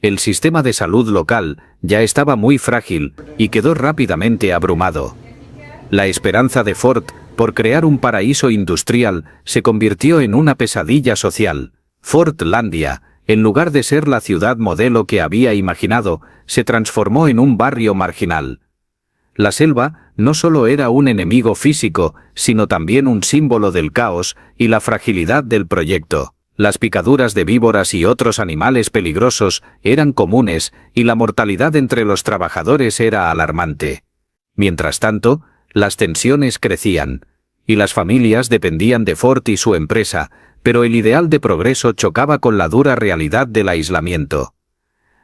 El sistema de salud local ya estaba muy frágil y quedó rápidamente abrumado. La esperanza de Ford por crear un paraíso industrial se convirtió en una pesadilla social. Fordlandia, en lugar de ser la ciudad modelo que había imaginado, se transformó en un barrio marginal. La selva no solo era un enemigo físico, sino también un símbolo del caos y la fragilidad del proyecto. Las picaduras de víboras y otros animales peligrosos eran comunes y la mortalidad entre los trabajadores era alarmante. Mientras tanto, las tensiones crecían, y las familias dependían de Ford y su empresa, pero el ideal de progreso chocaba con la dura realidad del aislamiento.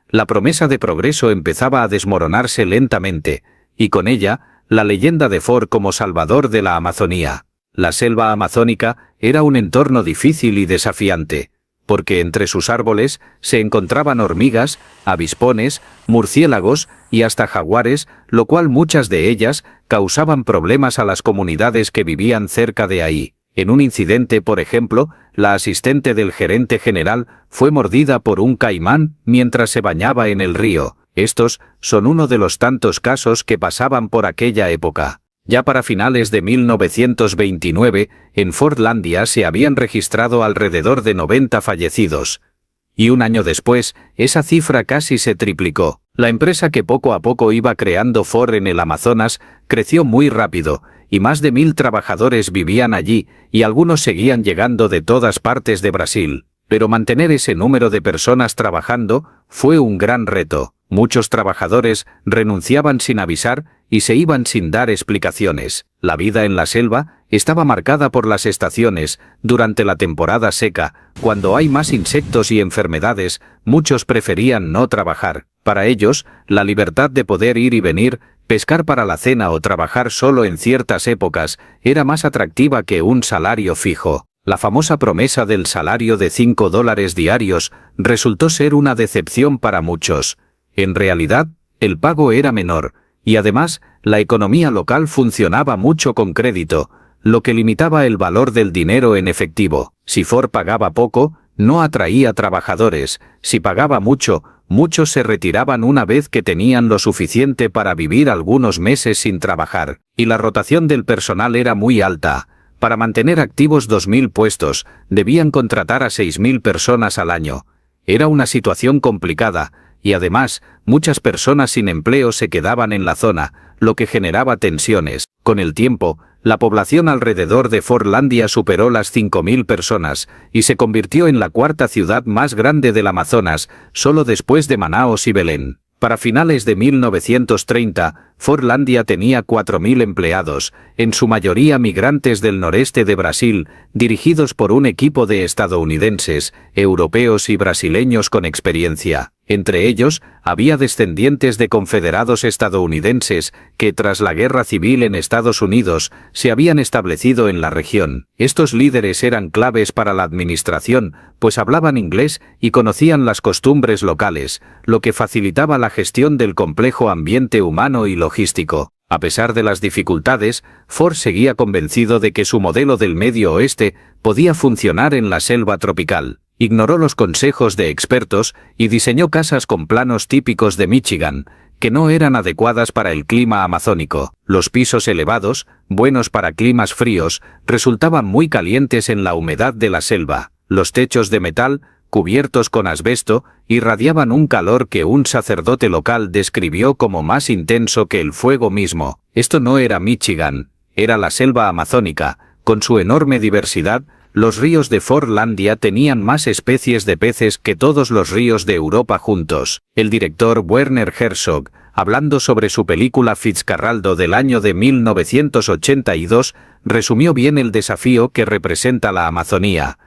La promesa de progreso empezaba a desmoronarse lentamente, y con ella, la leyenda de Ford como salvador de la Amazonía. La selva amazónica era un entorno difícil y desafiante, porque entre sus árboles se encontraban hormigas, avispones, murciélagos y hasta jaguares, lo cual muchas de ellas causaban problemas a las comunidades que vivían cerca de ahí. En un incidente, por ejemplo, la asistente del gerente general fue mordida por un caimán mientras se bañaba en el río. Estos son uno de los tantos casos que pasaban por aquella época. Ya para finales de 1929, en Fordlandia se habían registrado alrededor de 90 fallecidos. Y un año después, esa cifra casi se triplicó. La empresa que poco a poco iba creando Ford en el Amazonas creció muy rápido, y más de 1000 trabajadores vivían allí, y algunos seguían llegando de todas partes de Brasil. Pero mantener ese número de personas trabajando fue un gran reto. Muchos trabajadores renunciaban sin avisar y se iban sin dar explicaciones. La vida en la selva estaba marcada por las estaciones. Durante la temporada seca, cuando hay más insectos y enfermedades, muchos preferían no trabajar. Para ellos, la libertad de poder ir y venir, pescar para la cena o trabajar solo en ciertas épocas era más atractiva que un salario fijo. La famosa promesa del salario de $5 diarios resultó ser una decepción para muchos. En realidad, el pago era menor, y además, la economía local funcionaba mucho con crédito, lo que limitaba el valor del dinero en efectivo. Si Ford pagaba poco, no atraía trabajadores. Si pagaba mucho, muchos se retiraban una vez que tenían lo suficiente para vivir algunos meses sin trabajar, y la rotación del personal era muy alta. Para mantener activos 2000 puestos, debían contratar a 6000 personas al año. Era una situación complicada, y además, muchas personas sin empleo se quedaban en la zona, lo que generaba tensiones. Con el tiempo, la población alrededor de Fordlandia superó las 5000 personas, y se convirtió en la cuarta ciudad más grande del Amazonas, solo después de Manaos y Belén. Para finales de 1930, Fordlandia tenía 4000 empleados, en su mayoría migrantes del noreste de Brasil, dirigidos por un equipo de estadounidenses, europeos y brasileños con experiencia. Entre ellos, había descendientes de confederados estadounidenses que tras la guerra civil en Estados Unidos se habían establecido en la región. Estos líderes eran claves para la administración, pues hablaban inglés y conocían las costumbres locales, lo que facilitaba la gestión del complejo ambiente humano y logístico. A pesar de las dificultades, Ford seguía convencido de que su modelo del Medio Oeste podía funcionar en la selva tropical. Ignoró los consejos de expertos y diseñó casas con planos típicos de Michigan, que no eran adecuadas para el clima amazónico. Los pisos elevados, buenos para climas fríos, resultaban muy calientes en la humedad de la selva. Los techos de metal, cubiertos con asbesto, irradiaban un calor que un sacerdote local describió como más intenso que el fuego mismo. Esto no era Michigan, era la selva amazónica. Con su enorme diversidad, los ríos de Fordlandia tenían más especies de peces que todos los ríos de Europa juntos. El director Werner Herzog, hablando sobre su película Fitzcarraldo del año de 1982, resumió bien el desafío que representa la Amazonía.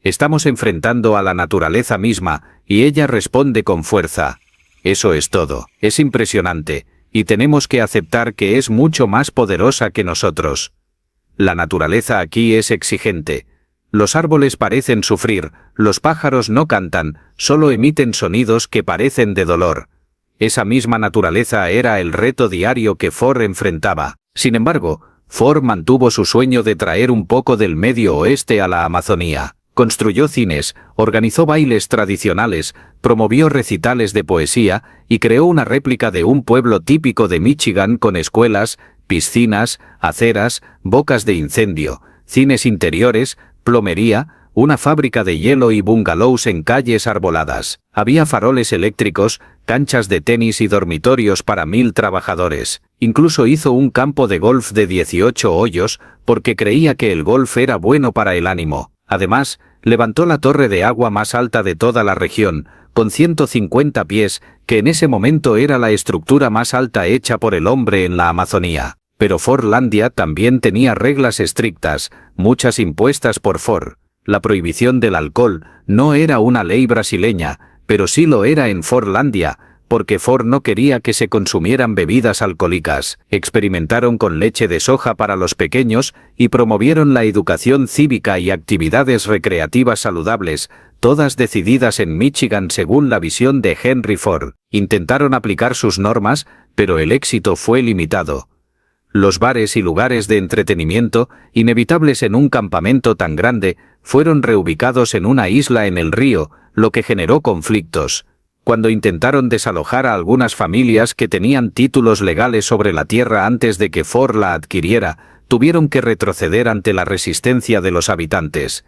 Estamos enfrentando a la naturaleza misma, y ella responde con fuerza. Eso es todo. Es impresionante, y tenemos que aceptar que es mucho más poderosa que nosotros. La naturaleza aquí es exigente. Los árboles parecen sufrir, los pájaros no cantan, solo emiten sonidos que parecen de dolor. Esa misma naturaleza era el reto diario que Ford enfrentaba. Sin embargo, Ford mantuvo su sueño de traer un poco del Medio Oeste a la Amazonía. Construyó cines, organizó bailes tradicionales, promovió recitales de poesía y creó una réplica de un pueblo típico de Michigan con escuelas, piscinas, aceras, bocas de incendio, cines interiores, plomería, una fábrica de hielo y bungalows en calles arboladas. Había faroles eléctricos, canchas de tenis y dormitorios para 1000 trabajadores. Incluso hizo un campo de golf de 18 hoyos, porque creía que el golf era bueno para el ánimo. Además, levantó la torre de agua más alta de toda la región, con 150 pies, que en ese momento era la estructura más alta hecha por el hombre en la Amazonía. Pero Fordlandia también tenía reglas estrictas, muchas impuestas por Ford. La prohibición del alcohol no era una ley brasileña, pero sí lo era en Fordlandia, porque Ford no quería que se consumieran bebidas alcohólicas. Experimentaron con leche de soja para los pequeños y promovieron la educación cívica y actividades recreativas saludables, todas decididas en Michigan según la visión de Henry Ford. Intentaron aplicar sus normas, pero el éxito fue limitado. Los bares y lugares de entretenimiento, inevitables en un campamento tan grande, fueron reubicados en una isla en el río, lo que generó conflictos. Cuando intentaron desalojar a algunas familias que tenían títulos legales sobre la tierra antes de que Ford la adquiriera, tuvieron que retroceder ante la resistencia de los habitantes.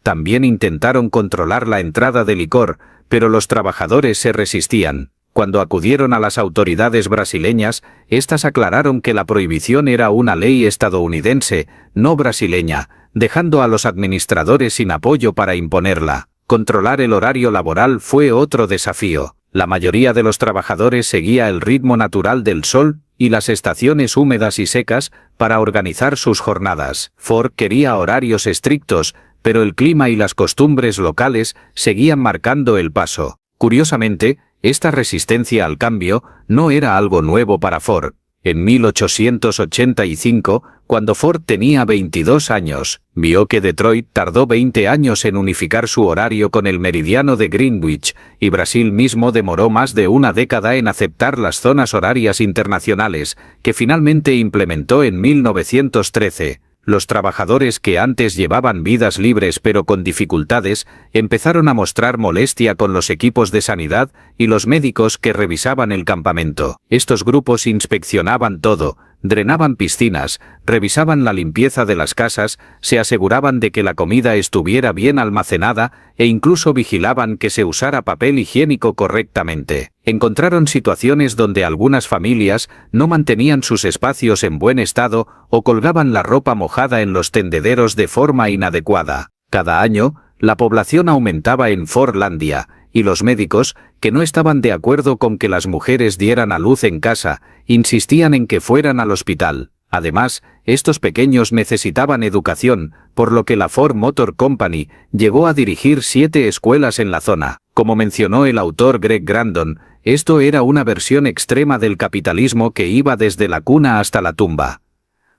También intentaron controlar la entrada de licor, pero los trabajadores se resistían. Cuando acudieron a las autoridades brasileñas, éstas aclararon que la prohibición era una ley estadounidense, no brasileña, dejando a los administradores sin apoyo para imponerla. Controlar el horario laboral fue otro desafío. La mayoría de los trabajadores seguía el ritmo natural del sol y las estaciones húmedas y secas para organizar sus jornadas. Ford quería horarios estrictos, pero el clima y las costumbres locales seguían marcando el paso. Curiosamente, esta resistencia al cambio no era algo nuevo para Ford. En 1885, cuando Ford tenía 22 años, vio que Detroit tardó 20 años en unificar su horario con el meridiano de Greenwich, y Brasil mismo demoró más de una década en aceptar las zonas horarias internacionales, que finalmente implementó en 1913. Los trabajadores que antes llevaban vidas libres pero con dificultades, empezaron a mostrar molestia con los equipos de sanidad y los médicos que revisaban el campamento. Estos grupos inspeccionaban todo, drenaban piscinas, revisaban la limpieza de las casas, se aseguraban de que la comida estuviera bien almacenada e incluso vigilaban que se usara papel higiénico correctamente. Encontraron situaciones donde algunas familias no mantenían sus espacios en buen estado o colgaban la ropa mojada en los tendederos de forma inadecuada. Cada año, la población aumentaba en Fordlandia, y los médicos, que no estaban de acuerdo con que las mujeres dieran a luz en casa, insistían en que fueran al hospital. Además, estos pequeños necesitaban educación, por lo que la Ford Motor Company llegó a dirigir 7 escuelas en la zona. Como mencionó el autor Greg Grandon, esto era una versión extrema del capitalismo que iba desde la cuna hasta la tumba.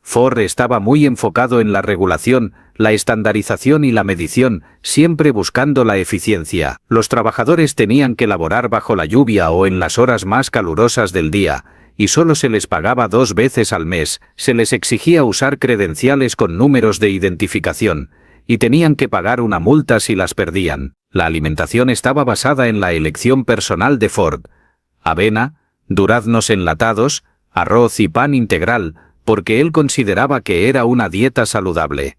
Ford estaba muy enfocado en la regulación, la estandarización y la medición, siempre buscando la eficiencia. Los trabajadores tenían que laborar bajo la lluvia o en las horas más calurosas del día, y solo se les pagaba 2 veces al mes. Se les exigía usar credenciales con números de identificación, y tenían que pagar una multa si las perdían. La alimentación estaba basada en la elección personal de Ford: avena, duraznos enlatados, arroz y pan integral, porque él consideraba que era una dieta saludable.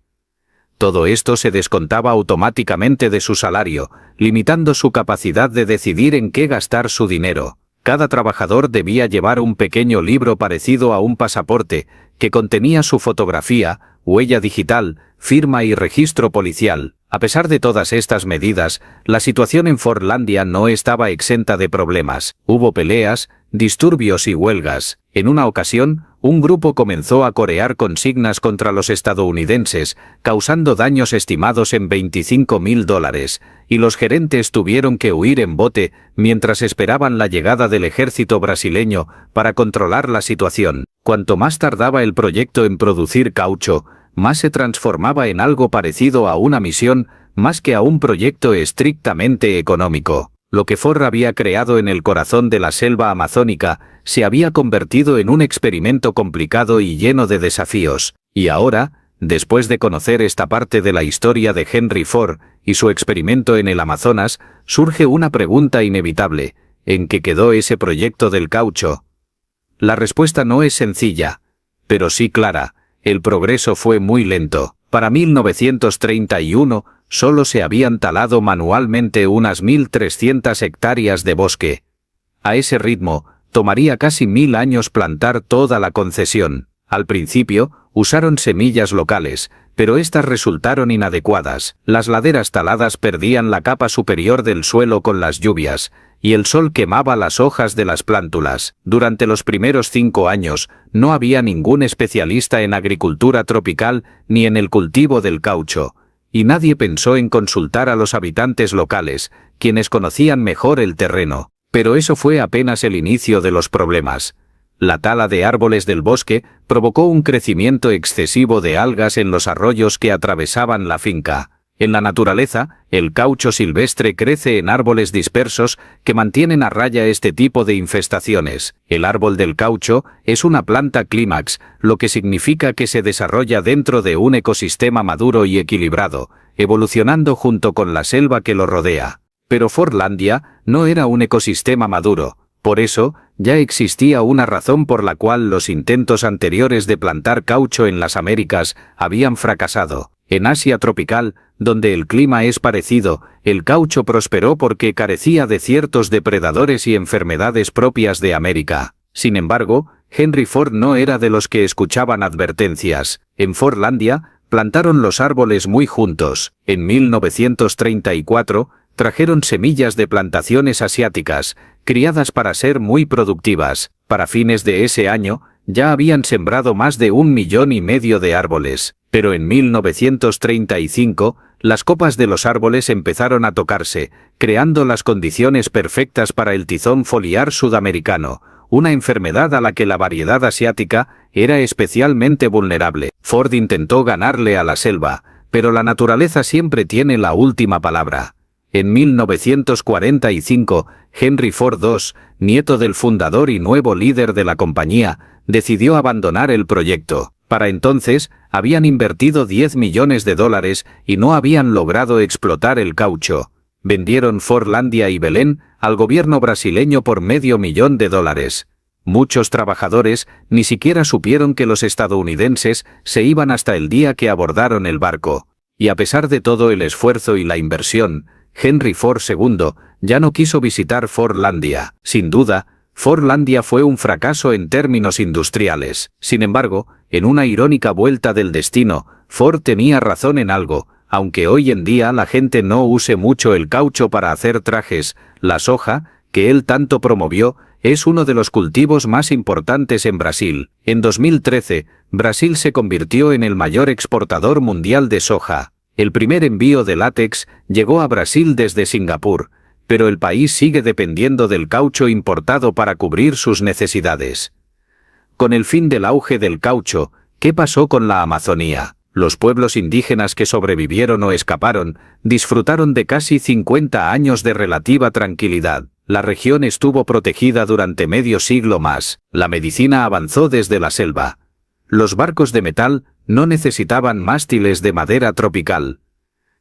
Todo esto se descontaba automáticamente de su salario, limitando su capacidad de decidir en qué gastar su dinero. Cada trabajador debía llevar un pequeño libro parecido a un pasaporte, que contenía su fotografía, huella digital, firma y registro policial. A pesar de todas estas medidas, la situación en Fordlandia no estaba exenta de problemas. Hubo peleas, disturbios y huelgas. En una ocasión, un grupo comenzó a corear consignas contra los estadounidenses, causando daños estimados en $25.000, y los gerentes tuvieron que huir en bote mientras esperaban la llegada del ejército brasileño para controlar la situación. Cuanto más tardaba el proyecto en producir caucho, más se transformaba en algo parecido a una misión, más que a un proyecto estrictamente económico. Lo que Ford había creado en el corazón de la selva amazónica se había convertido en un experimento complicado y lleno de desafíos. Y ahora, después de conocer esta parte de la historia de Henry Ford y su experimento en el Amazonas, surge una pregunta inevitable: ¿en qué quedó ese proyecto del caucho? La respuesta no es sencilla, pero sí clara: el progreso fue muy lento. Para 1931, solo se habían talado manualmente unas 1.300 hectáreas de bosque. A ese ritmo, tomaría casi 1000 años plantar toda la concesión. Al principio, usaron semillas locales, pero estas resultaron inadecuadas. Las laderas taladas perdían la capa superior del suelo con las lluvias, y el sol quemaba las hojas de las plántulas. Durante los primeros 5 años, no había ningún especialista en agricultura tropical ni en el cultivo del caucho, y nadie pensó en consultar a los habitantes locales, quienes conocían mejor el terreno. Pero eso fue apenas el inicio de los problemas. La tala de árboles del bosque provocó un crecimiento excesivo de algas en los arroyos que atravesaban la finca. En la naturaleza, el caucho silvestre crece en árboles dispersos que mantienen a raya este tipo de infestaciones. El árbol del caucho es una planta clímax, lo que significa que se desarrolla dentro de un ecosistema maduro y equilibrado, evolucionando junto con la selva que lo rodea. Pero Fortlandia no era un ecosistema maduro. Por eso, ya existía una razón por la cual los intentos anteriores de plantar caucho en las Américas habían fracasado. En Asia tropical, donde el clima es parecido, el caucho prosperó porque carecía de ciertos depredadores y enfermedades propias de América. Sin embargo, Henry Ford no era de los que escuchaban advertencias. En Fortlandia, plantaron los árboles muy juntos. En 1934, trajeron semillas de plantaciones asiáticas, criadas para ser muy productivas. Para fines de ese año, ya habían sembrado más de 1,5 millones de árboles. Pero en 1935, las copas de los árboles empezaron a tocarse, creando las condiciones perfectas para el tizón foliar sudamericano, una enfermedad a la que la variedad asiática era especialmente vulnerable. Ford intentó ganarle a la selva, pero la naturaleza siempre tiene la última palabra. En 1945, Henry Ford II, nieto del fundador y nuevo líder de la compañía, decidió abandonar el proyecto. Para entonces, habían invertido $10 millones y no habían logrado explotar el caucho. Vendieron Fortlandia y Belén al gobierno brasileño por $500,000. Muchos trabajadores ni siquiera supieron que los estadounidenses se iban hasta el día que abordaron el barco. Y a pesar de todo el esfuerzo y la inversión, Henry Ford II ya no quiso visitar Fortlandia. Sin duda, Fortlandia fue un fracaso en términos industriales. Sin embargo, en una irónica vuelta del destino, Ford tenía razón en algo. Aunque hoy en día la gente no use mucho el caucho para hacer trajes, la soja, que él tanto promovió, es uno de los cultivos más importantes en Brasil. En 2013, Brasil se convirtió en el mayor exportador mundial de soja. El primer envío de látex llegó a Brasil desde Singapur, pero el país sigue dependiendo del caucho importado para cubrir sus necesidades. Con el fin del auge del caucho, ¿qué pasó con la Amazonía? Los pueblos indígenas que sobrevivieron o escaparon disfrutaron de casi 50 años de relativa tranquilidad. La región estuvo protegida durante medio siglo más. La medicina avanzó desde la selva. Los barcos de metal no necesitaban mástiles de madera tropical.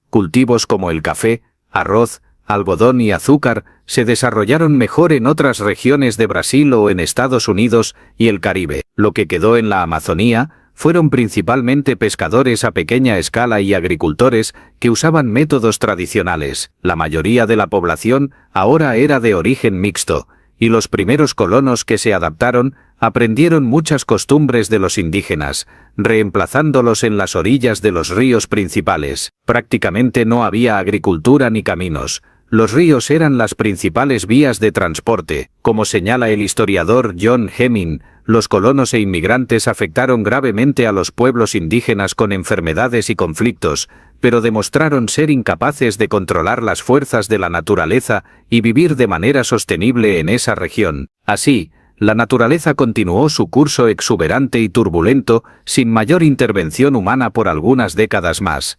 Cultivos como el café, arroz, algodón y azúcar se desarrollaron mejor en otras regiones de Brasil o en Estados Unidos y el Caribe. Lo que quedó en la Amazonía fueron principalmente pescadores a pequeña escala y agricultores que usaban métodos tradicionales. La mayoría de la población ahora era de origen mixto, y los primeros colonos que se adaptaron aprendieron muchas costumbres de los indígenas, reemplazándolos en las orillas de los ríos principales. Prácticamente no había agricultura ni caminos. Los ríos eran las principales vías de transporte. Como señala el historiador John Hemming, los colonos e inmigrantes afectaron gravemente a los pueblos indígenas con enfermedades y conflictos, pero demostraron ser incapaces de controlar las fuerzas de la naturaleza y vivir de manera sostenible en esa región. Así, la naturaleza continuó su curso exuberante y turbulento, sin mayor intervención humana por algunas décadas más.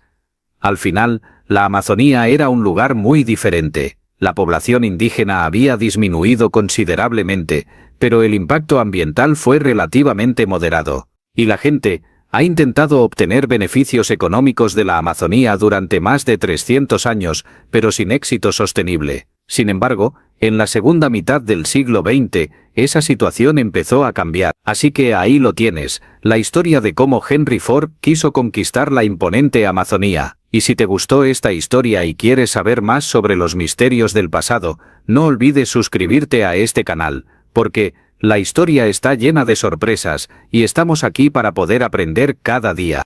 Al final, la Amazonía era un lugar muy diferente. La población indígena había disminuido considerablemente, pero el impacto ambiental fue relativamente moderado. Y la gente ha intentado obtener beneficios económicos de la Amazonía durante más de 300 años, pero sin éxito sostenible. Sin embargo, en la segunda mitad del siglo XX, esa situación empezó a cambiar. Así que ahí lo tienes, la historia de cómo Henry Ford quiso conquistar la imponente Amazonía. Y si te gustó esta historia y quieres saber más sobre los misterios del pasado, no olvides suscribirte a este canal, porque la historia está llena de sorpresas y estamos aquí para poder aprender cada día.